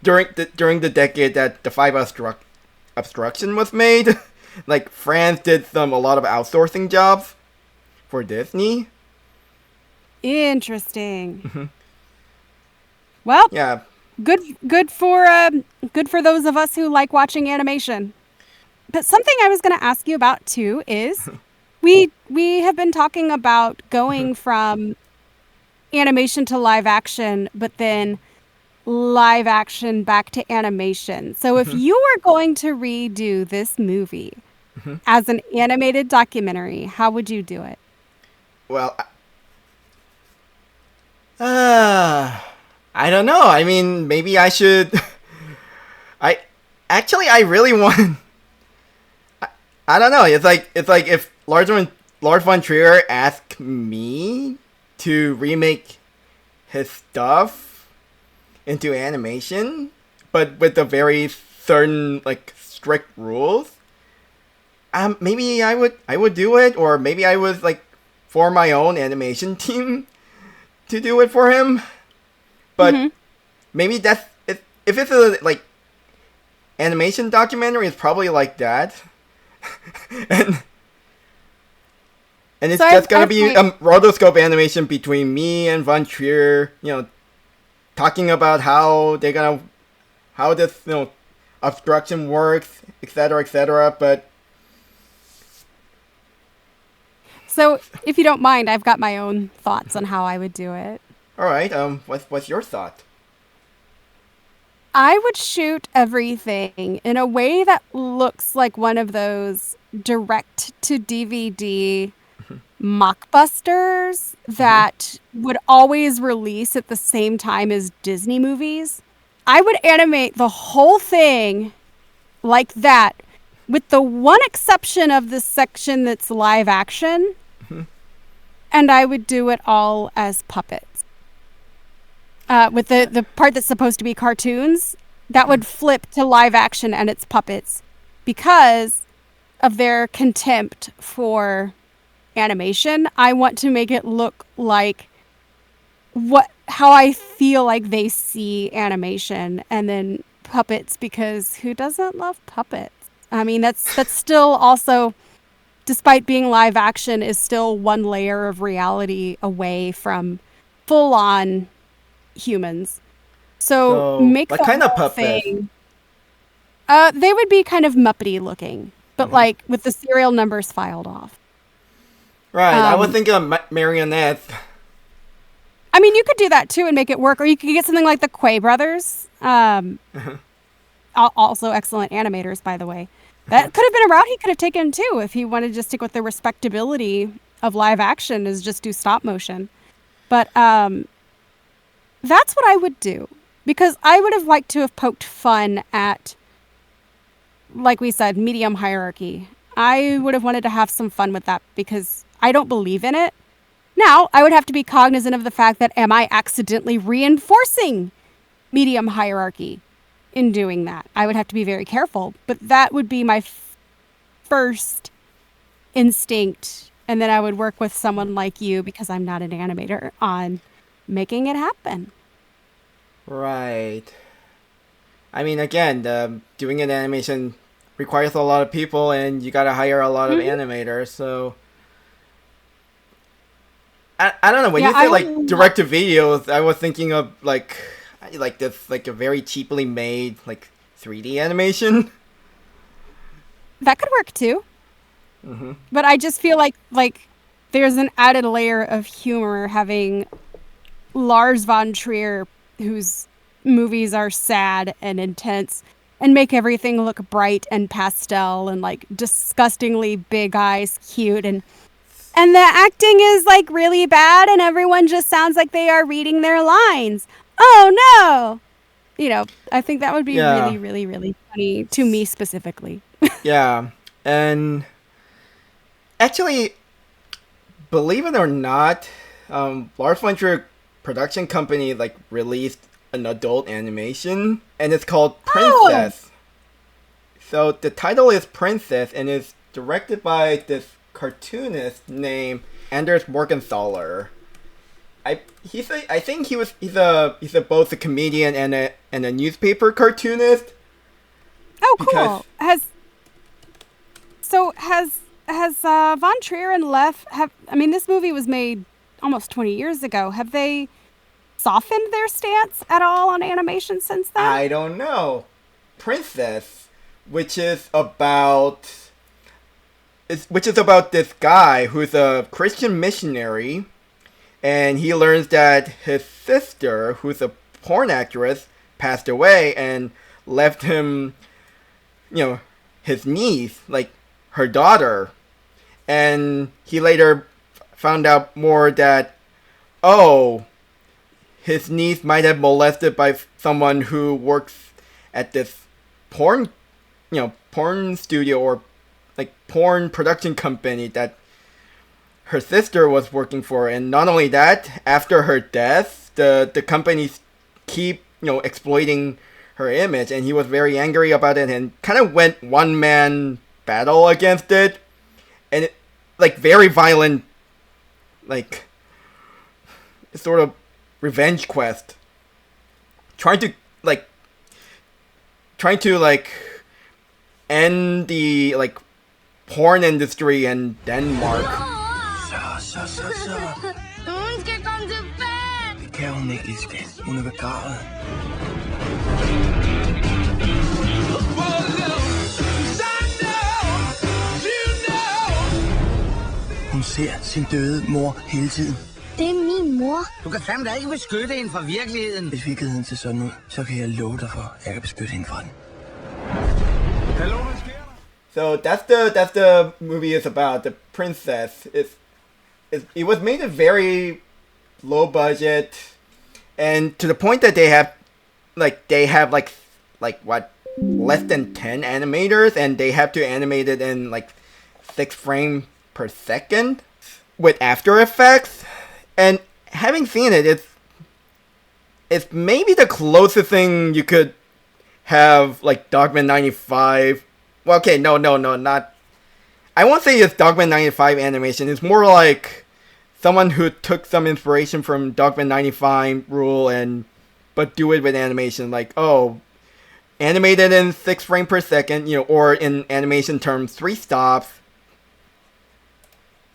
during the decade that the Five Obstruction was made, like France did a lot of outsourcing jobs for Disney. Interesting. Well, yeah, good for those of us who like watching animation. But something I was going to ask you about too is we have been talking about going from animation to live action, but then live action back to animation. So if you were going to redo this movie as an animated documentary, how would you do it? Well, I don't know. I mean, maybe I should. I really want. I don't know. It's like if Lars von Trier asked me to remake his stuff into animation, but with the very certain like strict rules. Maybe I would do it, or maybe I would like form my own animation team to do it for him. But maybe that's if it's a like animation documentary, it's probably like that. and it's just gonna be a rotoscope animation between me and Von Trier, talking about how this obstruction works, etc. But so, if you don't mind, I've got my own thoughts on how I would do it. All right. What's your thought? I would shoot everything in a way that looks like one of those direct-to-DVD mockbusters that would always release at the same time as Disney movies. I would animate the whole thing like that, with the one exception of the section that's live action, and I would do it all as puppets. With the part that's supposed to be cartoons, that would flip to live action and it's puppets because of their contempt for animation. I want to make it look like how I feel like they see animation, and then puppets because who doesn't love puppets? I mean, that's still also, despite being live action, is still one layer of reality away from full on humans. So make what the kind of whole puppets? thing. They would be kind of Muppety looking, but like with the serial numbers filed off. Right, I was thinking of marionettes. I mean, you could do that too and make it work, or you could get something like the Quay brothers. Also excellent animators, by the way. That could have been a route he could have taken too if he wanted to just stick with the respectability of live action, is just do stop motion. But that's what I would do, because I would have liked to have poked fun at, like we said, medium hierarchy. I would have wanted to have some fun with that because I don't believe in it. Now, I would have to be cognizant of the fact that am I accidentally reinforcing medium hierarchy in doing that? I would have to be very careful, but that would be my first instinct. And then I would work with someone like you, because I'm not an animator, on making it happen. Right. I mean, again, doing an animation requires a lot of people, and you gotta hire a lot of animators, so... I don't know, when you say, like, direct-to-videos, I was thinking of, like this, like, a very cheaply made, like, 3D animation. That could work, too. But I just feel like there's an added layer of humor having Lars von Trier, whose movies are sad and intense, and make everything look bright and pastel and, like, disgustingly big eyes, cute, and the acting is, like, really bad, and everyone just sounds like they are reading their lines. Oh, no! You know, I think that would be really, really, really funny to me specifically. Yeah, and actually, believe it or not, Lars von Trier production company, like, released an adult animation, and it's called Princess. So the title is Princess, and it's directed by this cartoonist named Anders Morgenthaler. I think he's both a comedian and a newspaper cartoonist. Oh, cool. Has Von Trier and Leth this movie was made almost 20 years ago. Have they softened their stance at all on animation since then? I don't know. Princess, which is about this guy who's a Christian missionary, and he learns that his sister, who's a porn actress, passed away and left him, his niece, like her daughter. And he later found out more that, his niece might have molested by someone who works at this porn studio or like porn production company that her sister was working for. And not only that, after her death, the companies keep exploiting her image, and he was very angry about it and kind of went one-man battle against it, and it, like, very violent, like, sort of revenge quest, trying to end the, like, porn industry in Denmark. Så. Hun skal komme tilbage. Det kan hun ikke, skat. Hun er begravet. Hun ser sin døde mor hele tiden. Det er min mor. Du kan fandme da ikke beskytte hende fra virkeligheden. Hvis virkeligheden ser sådan ud, så kan jeg love dig for, at jeg kan beskytte hende fra den. So that's the movie is about. The Princess. It was made at very low budget, and to the point that they have less than 10 animators, and they have to animate it in like 6 frames per second with After Effects. And having seen it, it's maybe the closest thing you could have, like, Dogme 95. Well, okay, no, not. I won't say it's Dogme 95 animation. It's more like someone who took some inspiration from Dogme 95 rule but do it with animation. Like, animated in 6 frames per second, or in animation terms, 3 stops.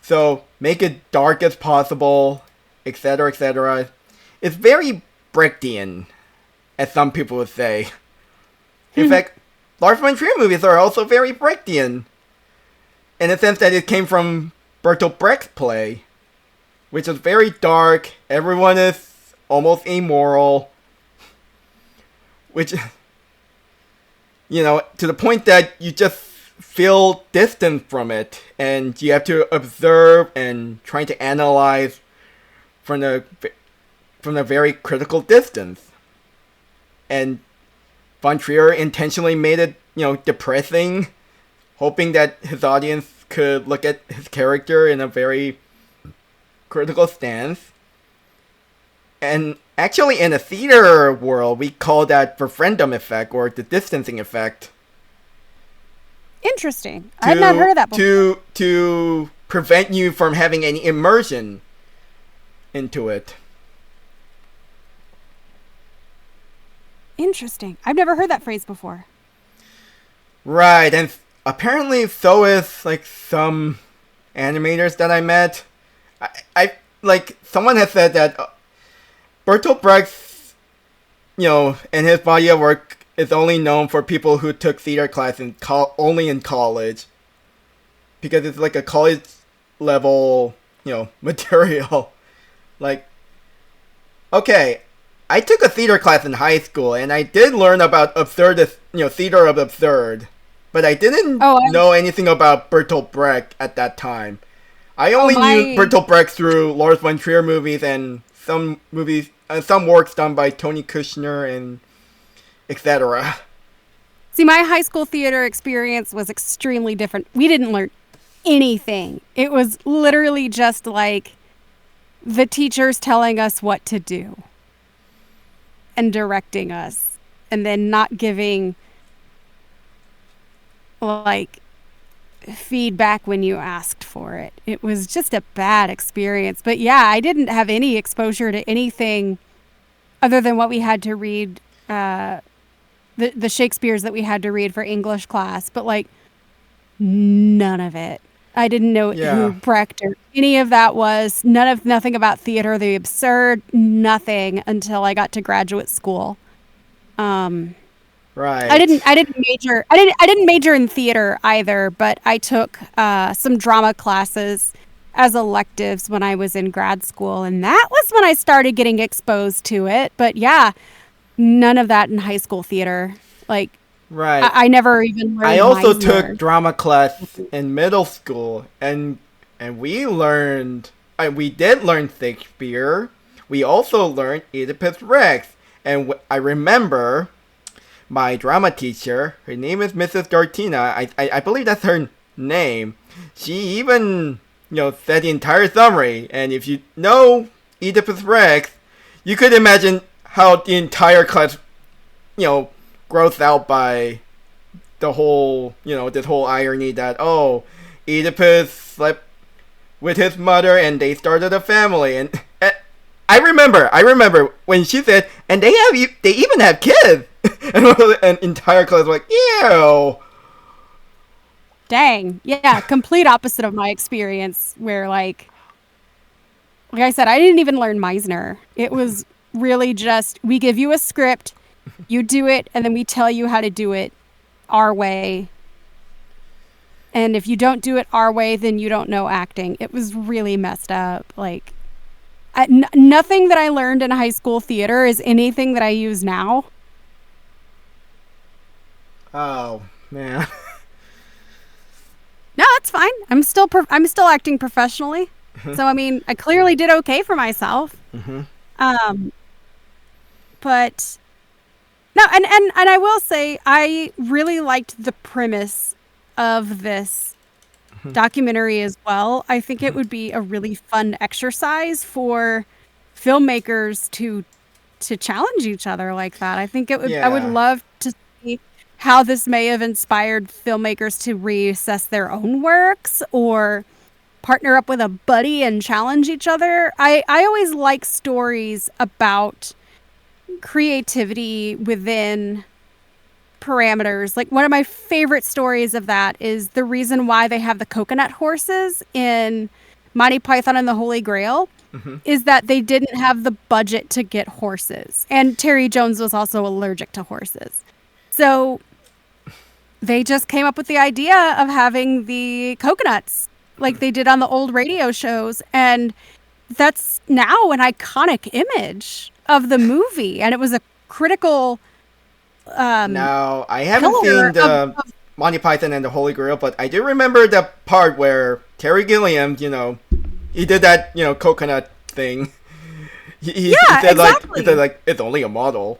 So make it dark as possible, etc., etc. It's very Brechtian, as some people would say. In fact, Lars von Trier movies are also very Brechtian, in the sense that it came from Bertolt Brecht's play, which is very dark. Everyone is almost amoral, which, to the point that you just feel distant from it, and you have to observe and try to analyze from a very critical distance. And von Trier intentionally made it, depressing, hoping that his audience could look at his character in a very critical stance. And actually, in the theater world, we call that the Verfremdung effect, or the distancing effect. Interesting. I've not heard of that before. To prevent you from having any immersion into it. Interesting. I've never heard that phrase before. Right, and apparently so is some animators that I met. I someone has said that Bertolt Brecht, and his body of work is only known for people who took theater class only in college, because it's like a college level, material. Okay, I took a theater class in high school, and I did learn about theater of absurd, but I didn't know anything about Bertolt Brecht at that time. I only knew Bertolt Brecht through Lars von Trier movies and some works done by Tony Kushner and etc. See, my high school theater experience was extremely different. We didn't learn anything. It was literally just like the teachers telling us what to do and directing us, and then not giving feedback when you asked for it. It was just a bad experience. But yeah, I didn't have any exposure to anything other than what we had to read, the Shakespeare's that we had to read for English class, but none of it. I didn't know who Brecht or any of that was. Nothing about theater, the absurd, nothing until I got to graduate school. Right. I didn't major in theater either, but I took some drama classes as electives when I was in grad school, and that was when I started getting exposed to it. But yeah, none of that in high school theater. Right. I never even learned. I also Meisner. took drama class in middle school, and we did learn Shakespeare. We also learned Oedipus Rex, and I remember my drama teacher. Her name is Mrs. Gartina. I believe that's her name. She even said the entire summary, and if you know Oedipus Rex, you could imagine how the entire class, grossed out by the whole, this whole irony that, Oedipus slept with his mother and they started a family. And I remember when she said, and they even have kids. And an entire class was like, ew. Dang. Yeah, complete opposite of my experience where like I said, I didn't even learn Meisner. It was really just, we give you a script, you do it, and then we tell you how to do it our way. And if you don't do it our way, then you don't know acting. It was really messed up. Nothing that I learned in high school theater is anything that I use now. Oh, man. No, that's fine. I'm still acting professionally. So, I mean, I clearly did okay for myself. Mm-hmm. But no, and I will say I really liked the premise of this documentary as well. I think it would be a really fun exercise for filmmakers to challenge each other like that. I think it would. Yeah. I would love to see how this may have inspired filmmakers to reassess their own works or partner up with a buddy and challenge each other. I always like stories about creativity within parameters. Like, one of my favorite stories of that is the reason why they have the coconut horses in Monty Python and the Holy Grail is that they didn't have the budget to get horses. And Terry Jones was also allergic to horses. So they just came up with the idea of having the coconuts like they did on the old radio shows. And that's now an iconic image of the movie. And it was a critical... now, I haven't seen the Monty Python and the Holy Grail, but I do remember the part where Terry Gilliam, he did that, coconut thing. He said, exactly. He said, it's only a model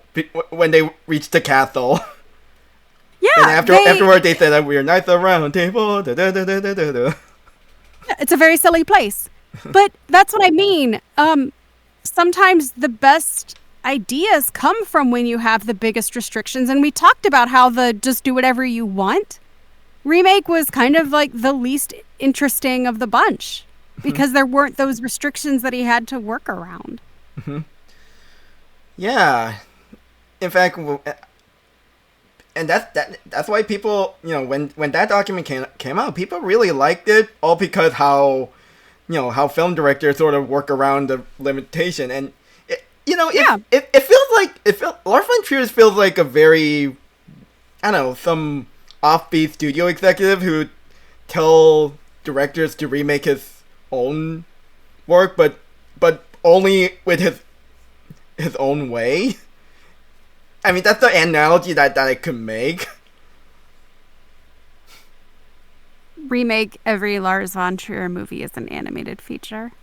when they reached the castle. Yeah, and afterward they said that we're not the round table. Da, da, da, da, da, da. It's a very silly place. But that's what I mean. Sometimes the best ideas come from when you have the biggest restrictions. And we talked about how the just do whatever you want remake was kind of like the least interesting of the bunch because there weren't those restrictions that he had to work around. Yeah. In fact, and that's why people, when that document came out, people really liked it, all because how film directors sort of work around the limitation. And it feels Lars von Trier feels like a very, some offbeat studio executive who tell directors to remake his own work, but only with his own way. I mean, that's the analogy that I could make. Remake every Lars von Trier movie as an animated feature.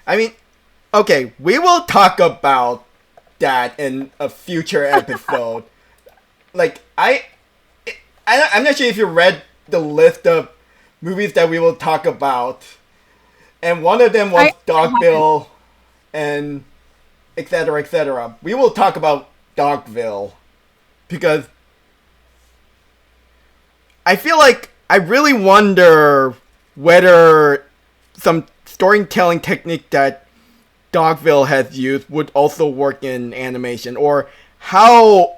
I mean, okay, we will talk about that in a future episode. I'm not sure if you read the list of movies that we will talk about, and one of them was Dogville, and etc., etc. We will talk about Dogville because I feel like I really wonder whether some storytelling technique that Dogville has used would also work in animation, or how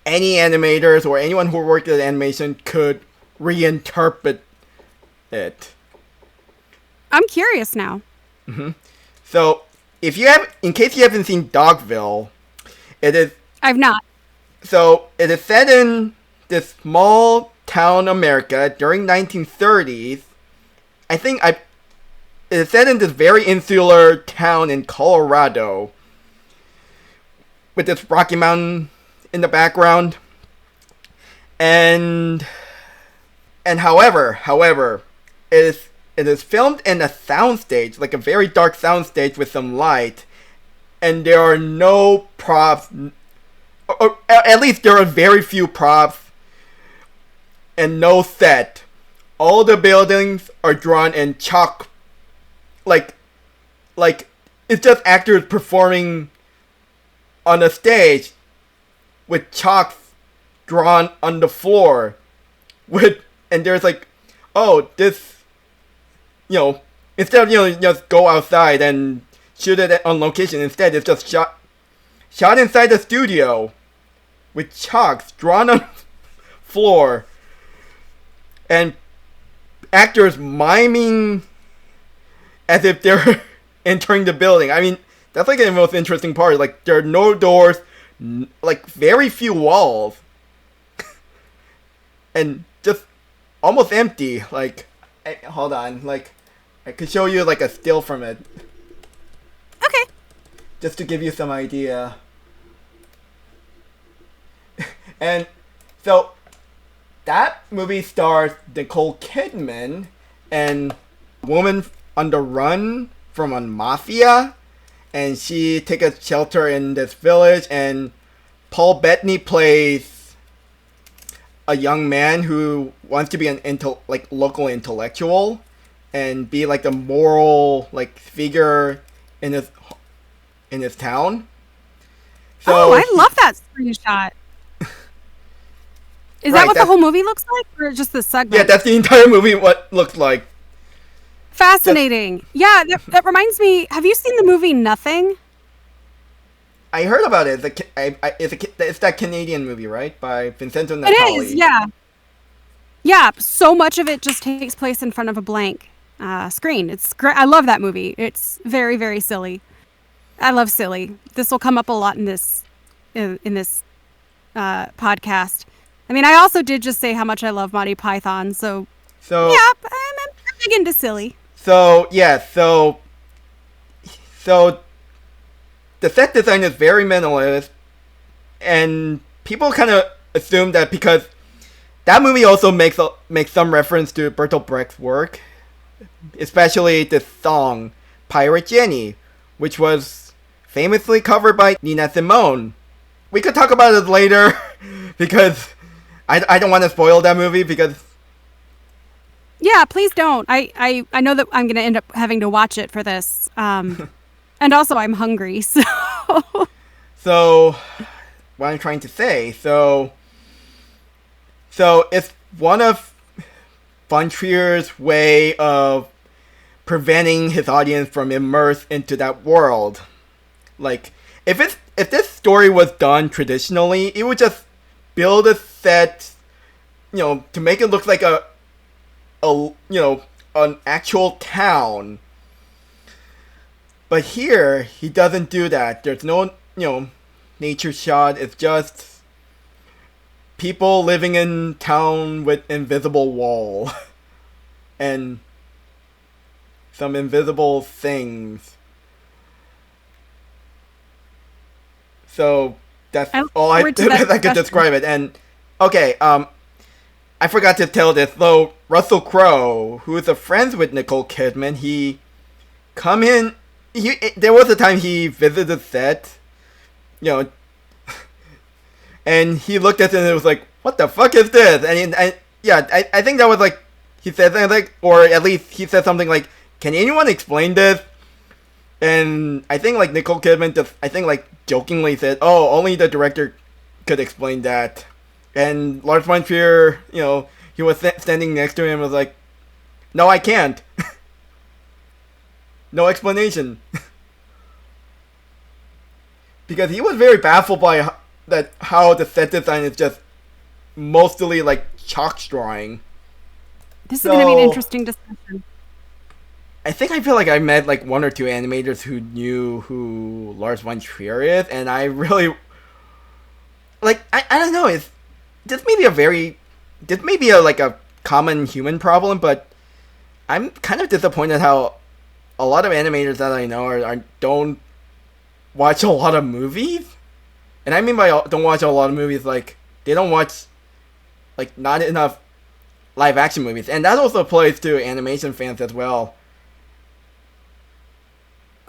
any animators or anyone who worked in animation could reinterpret it. I'm curious now. So, in case you haven't seen Dogville, I've not. So, it is set in this small town America during 1930s. It is set in this very insular town in Colorado with this Rocky Mountain in the background. And however, it is filmed in a soundstage, like a very dark soundstage with some light, and there are no props, or at least there are very few props, and no set. All the buildings are drawn in chalk, like it's just actors performing on a stage with chalk drawn on the floor, and there's this, instead of just go outside and shoot it on location, instead it's just shot inside the studio with chalks drawn on the floor and actors miming as if they're entering the building. I mean, that's the most interesting part. There are no doors, very few walls, and just almost empty. Hold on, I could show you a still from it. Okay. Just to give you some idea. And so that movie stars Nicole Kidman and a woman on the run from a mafia, and she takes a shelter in this village, and Paul Bettany plays a young man who wants to be an local intellectual and be a moral figure in his town. So I love that screenshot. Is that what the whole movie looks like, or just the segment? Yeah, that's the entire movie. What looks like. Fascinating. Yeah, that reminds me. Have you seen the movie Nothing? I heard about it. It's that Canadian movie, right? By Vincenzo Natali. It is, yeah. Yeah, so much of it just takes place in front of a blank screen. It's great. I love that movie. It's very, very silly. I love silly. This will come up a lot in this podcast. I mean, I also did just say how much I love Monty Python, so yeah, I'm big into silly. So the set design is very minimalist, and people kind of assume that because that movie also makes some reference to Bertolt Brecht's work, especially the song Pirate Jenny, which was famously covered by Nina Simone. We could talk about it later because I don't want to spoil that movie because... Yeah, please don't. I know that I'm going to end up having to watch it for this. And also I'm hungry, so... So, what I'm trying to say, so it's one of von Trier's way of preventing his audience from immerse into that world. Like, if this story was done traditionally, it would just build a set, to make it look like an actual town. But here, he doesn't do that. There's no, nature shot. It's just people living in town with invisible wall. And some invisible things. So, that's all I could describe it. And, okay, I forgot to tell this, though. Russell Crowe, who is a friend with Nicole Kidman, there was a time he visited the set, and he looked at it and it was like, what the fuck is this? And I think that was like, he said something like, or at least he said something like, can anyone explain this? And I think like Nicole Kidman just, jokingly said, oh, only the director could explain that. And Lars von Trier, he was standing next to him and was like, no, I can't. No explanation. Because he was very baffled by how the set design is just mostly like chalk drawing. This is going to be an interesting discussion. I feel like I met like one or two animators who knew who Lars von Trier is, and I really like I don't know, this may be a common human problem, but I'm kind of disappointed how a lot of animators that I know don't watch a lot of movies. And I mean by don't watch a lot of movies, like, they don't watch, like, not enough live action movies. And that also applies to animation fans as well.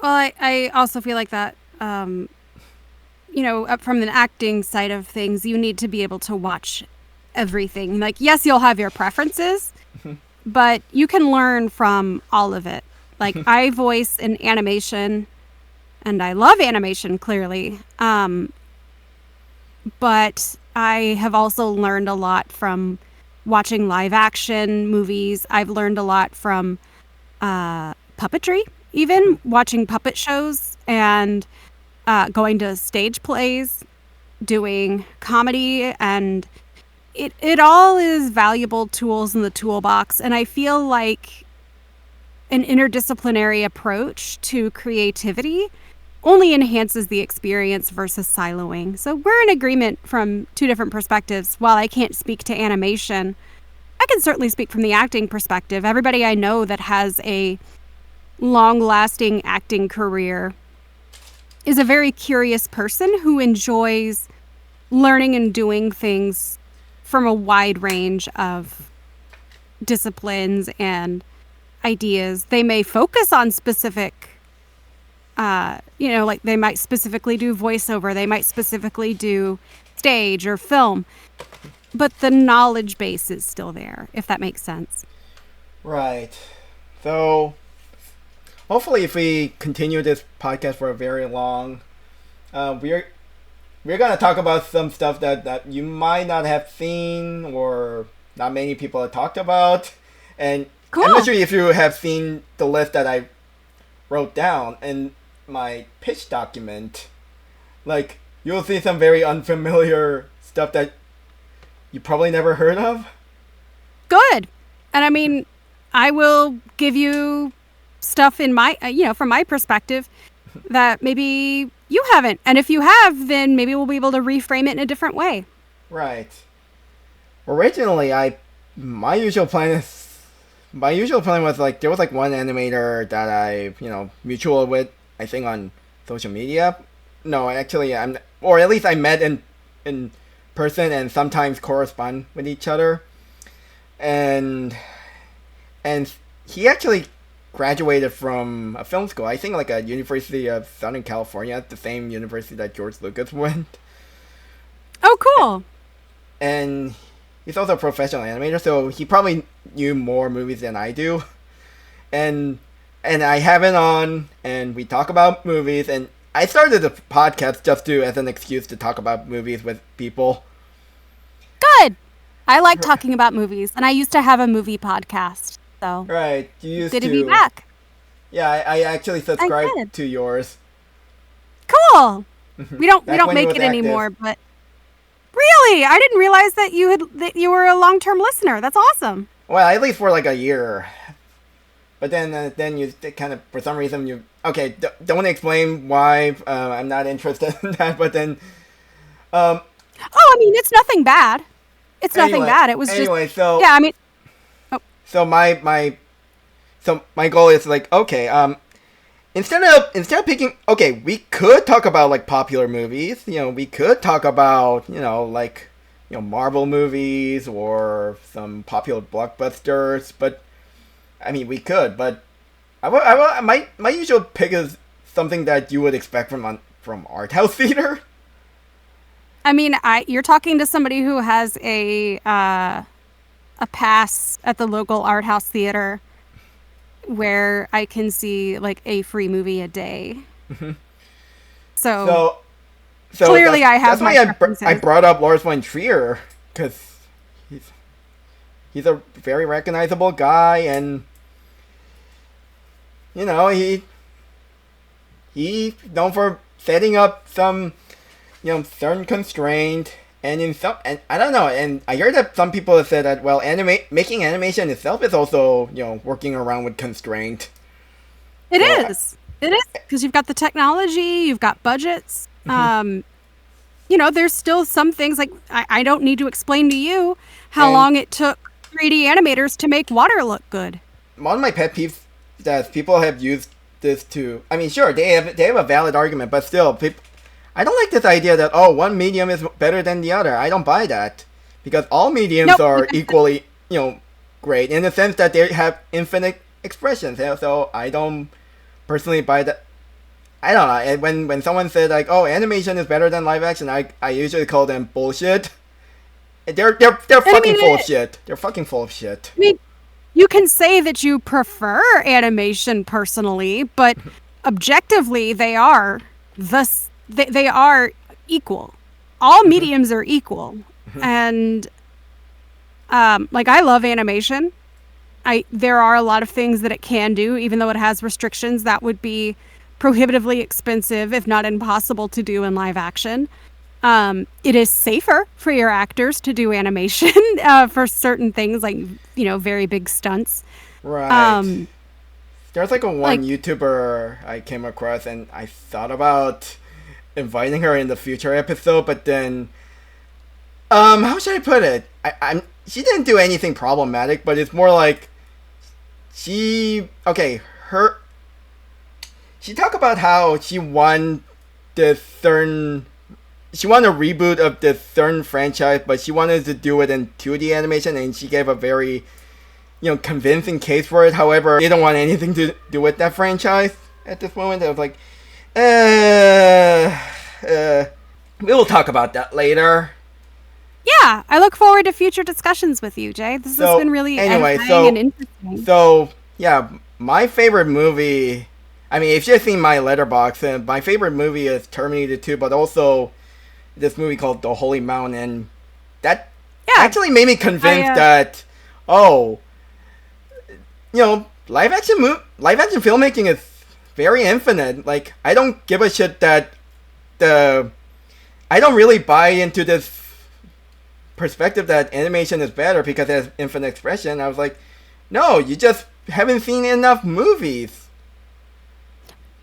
Well, I also feel like that, up from the acting side of things, you need to be able to watch everything. Like, yes, you'll have your preferences, but you can learn from all of it. Like, I voice in animation, and I love animation, clearly. But I have also learned a lot from watching live action movies. I've learned a lot from puppetry, even watching puppet shows and going to stage plays, doing comedy, and it all is valuable tools in the toolbox. And I feel like an interdisciplinary approach to creativity only enhances the experience versus siloing. So we're in agreement from two different perspectives. While I can't speak to animation, I can certainly speak from the acting perspective. Everybody I know that has a long-lasting acting career is a very curious person who enjoys learning and doing things from a wide range of disciplines and ideas. They may focus on specific, like they might specifically do voiceover, they might specifically do stage or film, but the knowledge base is still there, if that makes sense. Right. So, hopefully if we continue this podcast for a very long, we're going to talk about some stuff that you might not have seen or not many people have talked about. And cool. I'm not sure if you have seen the list that I wrote down in my pitch document. Like, you'll see some very unfamiliar stuff that you probably never heard of. Good. And I mean, I will give you stuff in my, from my perspective that maybe you haven't. And if you have, then maybe we'll be able to reframe it in a different way. Right. Originally, my usual plan was like, there was like one animator that I, mutual with, I think on social media. No, actually, or at least I met in person and sometimes correspond with each other. And he actually graduated from a film school, I think like a University of Southern California, the same university that George Lucas went. Oh, cool. And he's also a professional animator, so he probably knew more movies than I do. And I have him on, and we talk about movies, and I started the podcast just as an excuse to talk about movies with people. Good. I like talking about movies, and I used to have a movie podcast, so. Right, you used good to. to be back. Yeah, I actually subscribed to yours. Cool. We don't make it anymore, but really, I didn't realize that you were a long-term listener. That's awesome. Well, at least for like a year. But then you kind of, for some reason, okay, don't explain why I'm not interested in that, but then... I mean, it's nothing bad. It's nothing bad. It was just... So... Yeah, I mean... Oh. So my goal is like, okay, instead of picking... Okay, we could talk about, like, popular movies. We could talk about, Marvel movies or some popular blockbusters, but... I mean, we could, but my usual pick is something that you would expect from art house theater. I mean, you're talking to somebody who has a pass at the local art house theater where I can see like a free movie a day. Mm-hmm. So clearly, I have. That's why I brought up Lars von Trier, because he's a very recognizable guy, and he's known for setting up some certain constraint, and I don't know, and I heard that some people have said that making animation itself is also working around with constraint. It is because you've got the technology, you've got budgets. There's still some things like I don't need to explain to you how long it took 3D animators to make water look good. One of my pet peeves that people have used this to... I mean, sure, they have a valid argument, but still, I don't like this idea that, one medium is better than the other. I don't buy that. Because all mediums are equally, great, in the sense that they have infinite expressions. So I don't personally buy that. I don't know. When someone said, like, animation is better than live action, I usually call them bullshit. They're fucking full of shit. They're fucking full of shit. I mean, you can say that you prefer animation personally, but objectively they are they are equal. All mediums are equal. And I love animation. There are a lot of things that it can do, even though it has restrictions that would be prohibitively expensive, if not impossible to do in live action. It is safer for your actors to do animation for certain things, like, very big stunts. Right. There's like one YouTuber I came across, and I thought about inviting her in the future episode, but then, how should I put it? She didn't do anything problematic, but it's more like she talked about how she won a reboot of the certain franchise, but she wanted to do it in 2D animation, and she gave a very, convincing case for it. However, they don't want anything to do with that franchise at this moment. I was like, we will talk about that later. Yeah, I look forward to future discussions with you, Jay. This has been really edifying and interesting. So, yeah, my favorite movie... I mean, if you've seen my letterbox, my favorite movie is Terminator 2, but also this movie called The Holy Mountain, and that actually made me convinced that, live action filmmaking is very infinite. Like, I don't give a shit that the I don't really buy into this perspective that animation is better because it has infinite expression. I was like, no, you just haven't seen enough movies.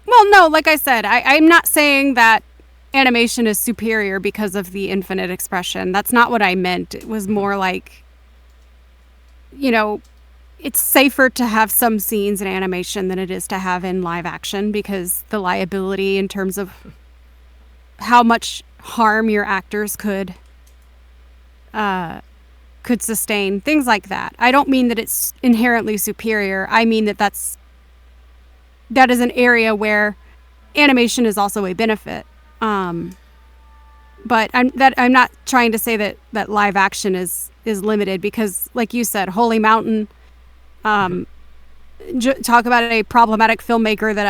Well, no, like I said, I'm not saying that animation is superior because of the infinite expression. That's not what I meant. It was more like, you know, it's safer to have some scenes in animation than it is to have in live action because the liability in terms of how much harm your actors could sustain, things like that. I don't mean that it's inherently superior. I mean that that is an area where animation is also a benefit. But I'm not trying to say that live action is limited because, like you said, Holy Mountain. Talk about a problematic filmmaker that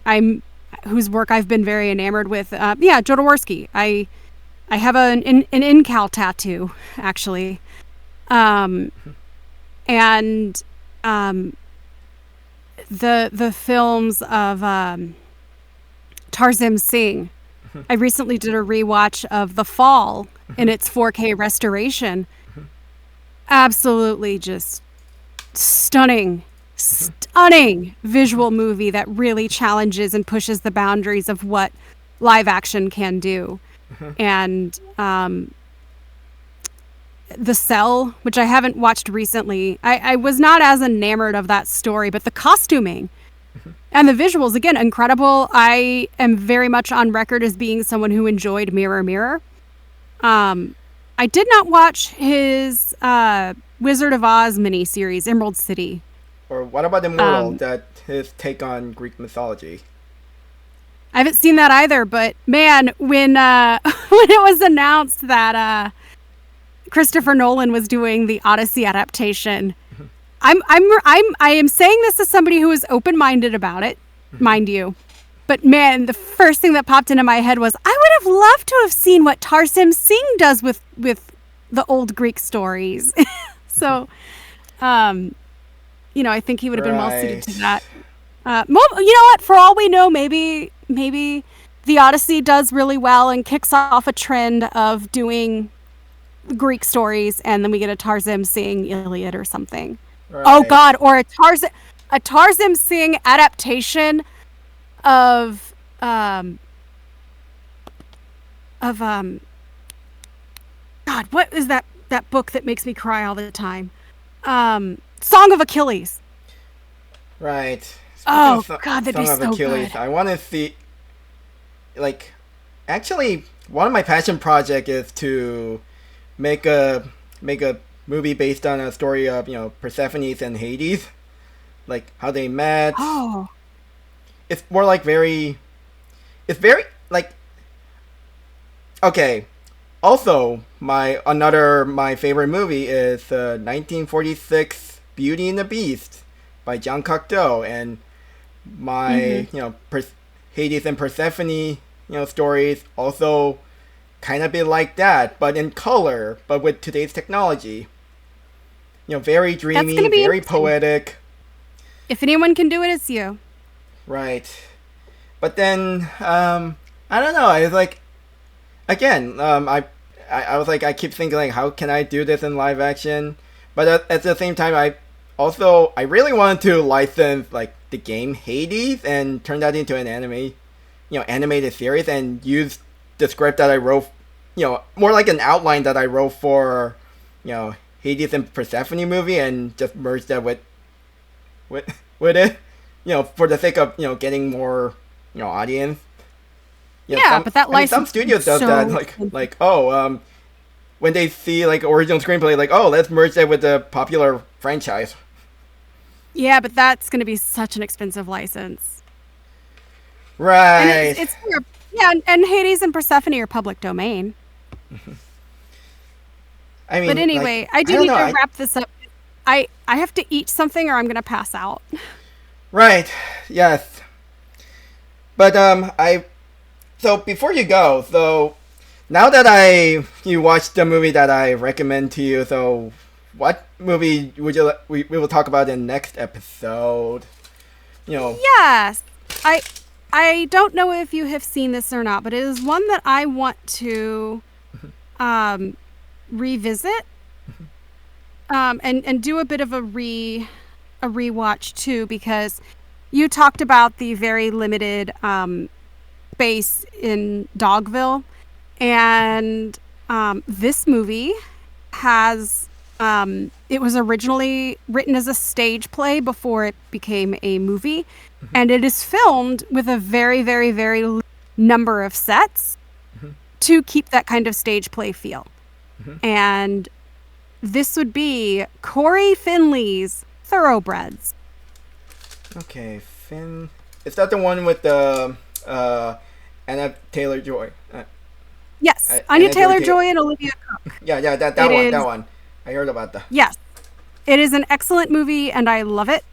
I'm whose work I've been very enamored with. Jodorowsky. I have an Incal tattoo actually, and the films of Tarzan Singh. I recently did a rewatch of The Fall in its 4K restoration. Absolutely just stunning visual movie that really challenges and pushes the boundaries of what live action can do. And The Cell, which I haven't watched recently, I was not as enamored of that story, but the costuming and the visuals, again, incredible. I am very much on record as being someone who enjoyed Mirror Mirror. I did not watch his Wizard of Oz miniseries, Emerald City. Or what about Immortal, that his take on Greek mythology? I haven't seen that either, but man, when when it was announced that Christopher Nolan was doing the Odyssey adaptation, I am saying this as somebody who is open-minded about it, mind you. But man, the first thing that popped into my head was I would have loved to have seen what Tarsem Singh does with the old Greek stories. So, I think he would have been well suited to that. You know what? For all we know, maybe the Odyssey does really well and kicks off a trend of doing Greek stories, and then we get a Tarzan Singh Iliad or something. Right. Oh God! Or a Tarzan Singh adaptation of God, what is that book that makes me cry all the time? Song of Achilles. Right. God, that'd be so Achilles, good. I want to see, actually, one of my passion projects is to make a movie based on a story of, Persephone and Hades, like how they met. Oh. It's more okay. Also, my favorite movie is 1946 Beauty and the Beast by Jean Cocteau, and my Hades and Persephone stories also kind of be like that, but in color, but with today's technology. Very dreamy, very poetic. If anyone can do it, it's you. Right. But then, I don't know. I was like, again, I was like, I keep thinking, like, how can I do this in live action? But at the same time, I really wanted to license, like, the game Hades and turn that into an animated series and use the script that I wrote, more like an outline that I wrote for, Hades and Persephone movie and just merge that with it. For the sake of, getting more, audience. But that license. Some studios does that, when they see, like, original screenplay, like, oh, let's merge that with the popular franchise. Yeah, but that's going to be such an expensive license. Right. And and Hades and Persephone are public domain. I mean, but anyway, I do need to wrap this up. I have to eat something or I'm going to pass out. Right. Yes. But so before you go, so now that you watched the movie that I recommend to you, so what movie would we will talk about in the next episode? Yes. I don't know if you have seen this or not, but it is one that I want to revisit and do a bit of a rewatch too, because you talked about the very limited space in Dogville, and this movie has it was originally written as a stage play before it became a movie, and it is filmed with a very, very, very number of sets to keep that kind of stage play feel. And this would be Corey Finley's Thoroughbreds. Okay, Finn. Is that the one with the Anna Taylor-Joy? Yes, Anya Taylor-Joy and Olivia Cooke. Yeah, that one. I heard about that. Yes. It is an excellent movie, and I love it.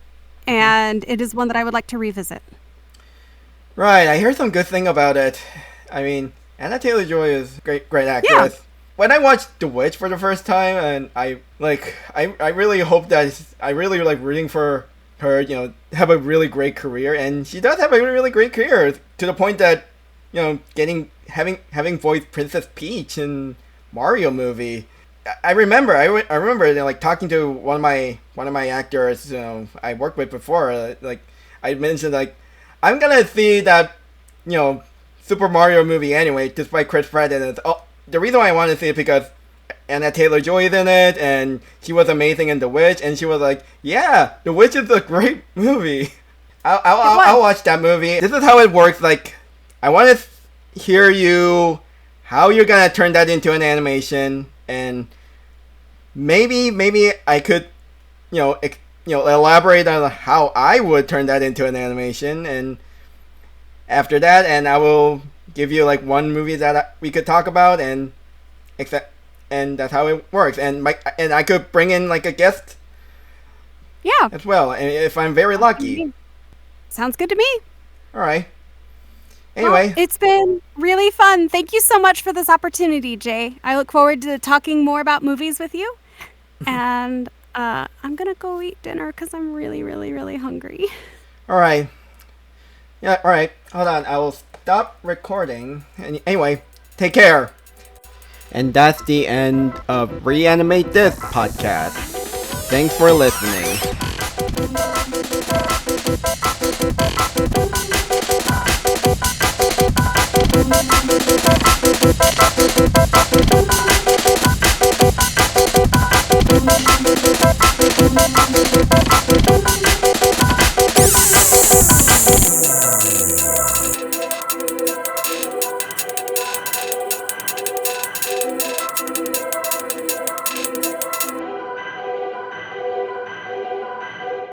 And it is one that I would like to revisit. Right, I heard some good thing about it. I mean, Anna Taylor-Joy is a great actress. Yeah. When I watched The Witch for the first time, and I really hope that I really like rooting for her, you know, have a really great career, and she does have a really great career to the point that, you know, having voiced Princess Peach in Mario movie. I remember, you know, like talking to one of my actors, you know, I worked with before. Like I mentioned, like I'm gonna see that, you know, Super Mario movie anyway, just by Chris Pratt, and the reason why I want to see it because Anna Taylor-Joy is in it, and she was amazing in The Witch, and she was like, yeah, The Witch is a great movie. I'll watch that movie. This is how it works. Like, I want to hear how you're gonna turn that into an animation, and maybe I could, you know, elaborate on how I would turn that into an animation, and after that, and I will give you like one movie that we could talk about, and that's how it works. And I could bring in like a guest, yeah, as well, and if I'm very lucky. Sounds good to me. All right. Anyway, well, it's been really fun. Thank you so much for this opportunity, Jay. I look forward to talking more about movies with you. And I'm gonna go eat dinner because I'm really, really, really hungry. All right. Yeah. All right. Hold on. I will stop recording. And anyway, take care. And that's the end of Re-Animate This podcast. Thanks for listening.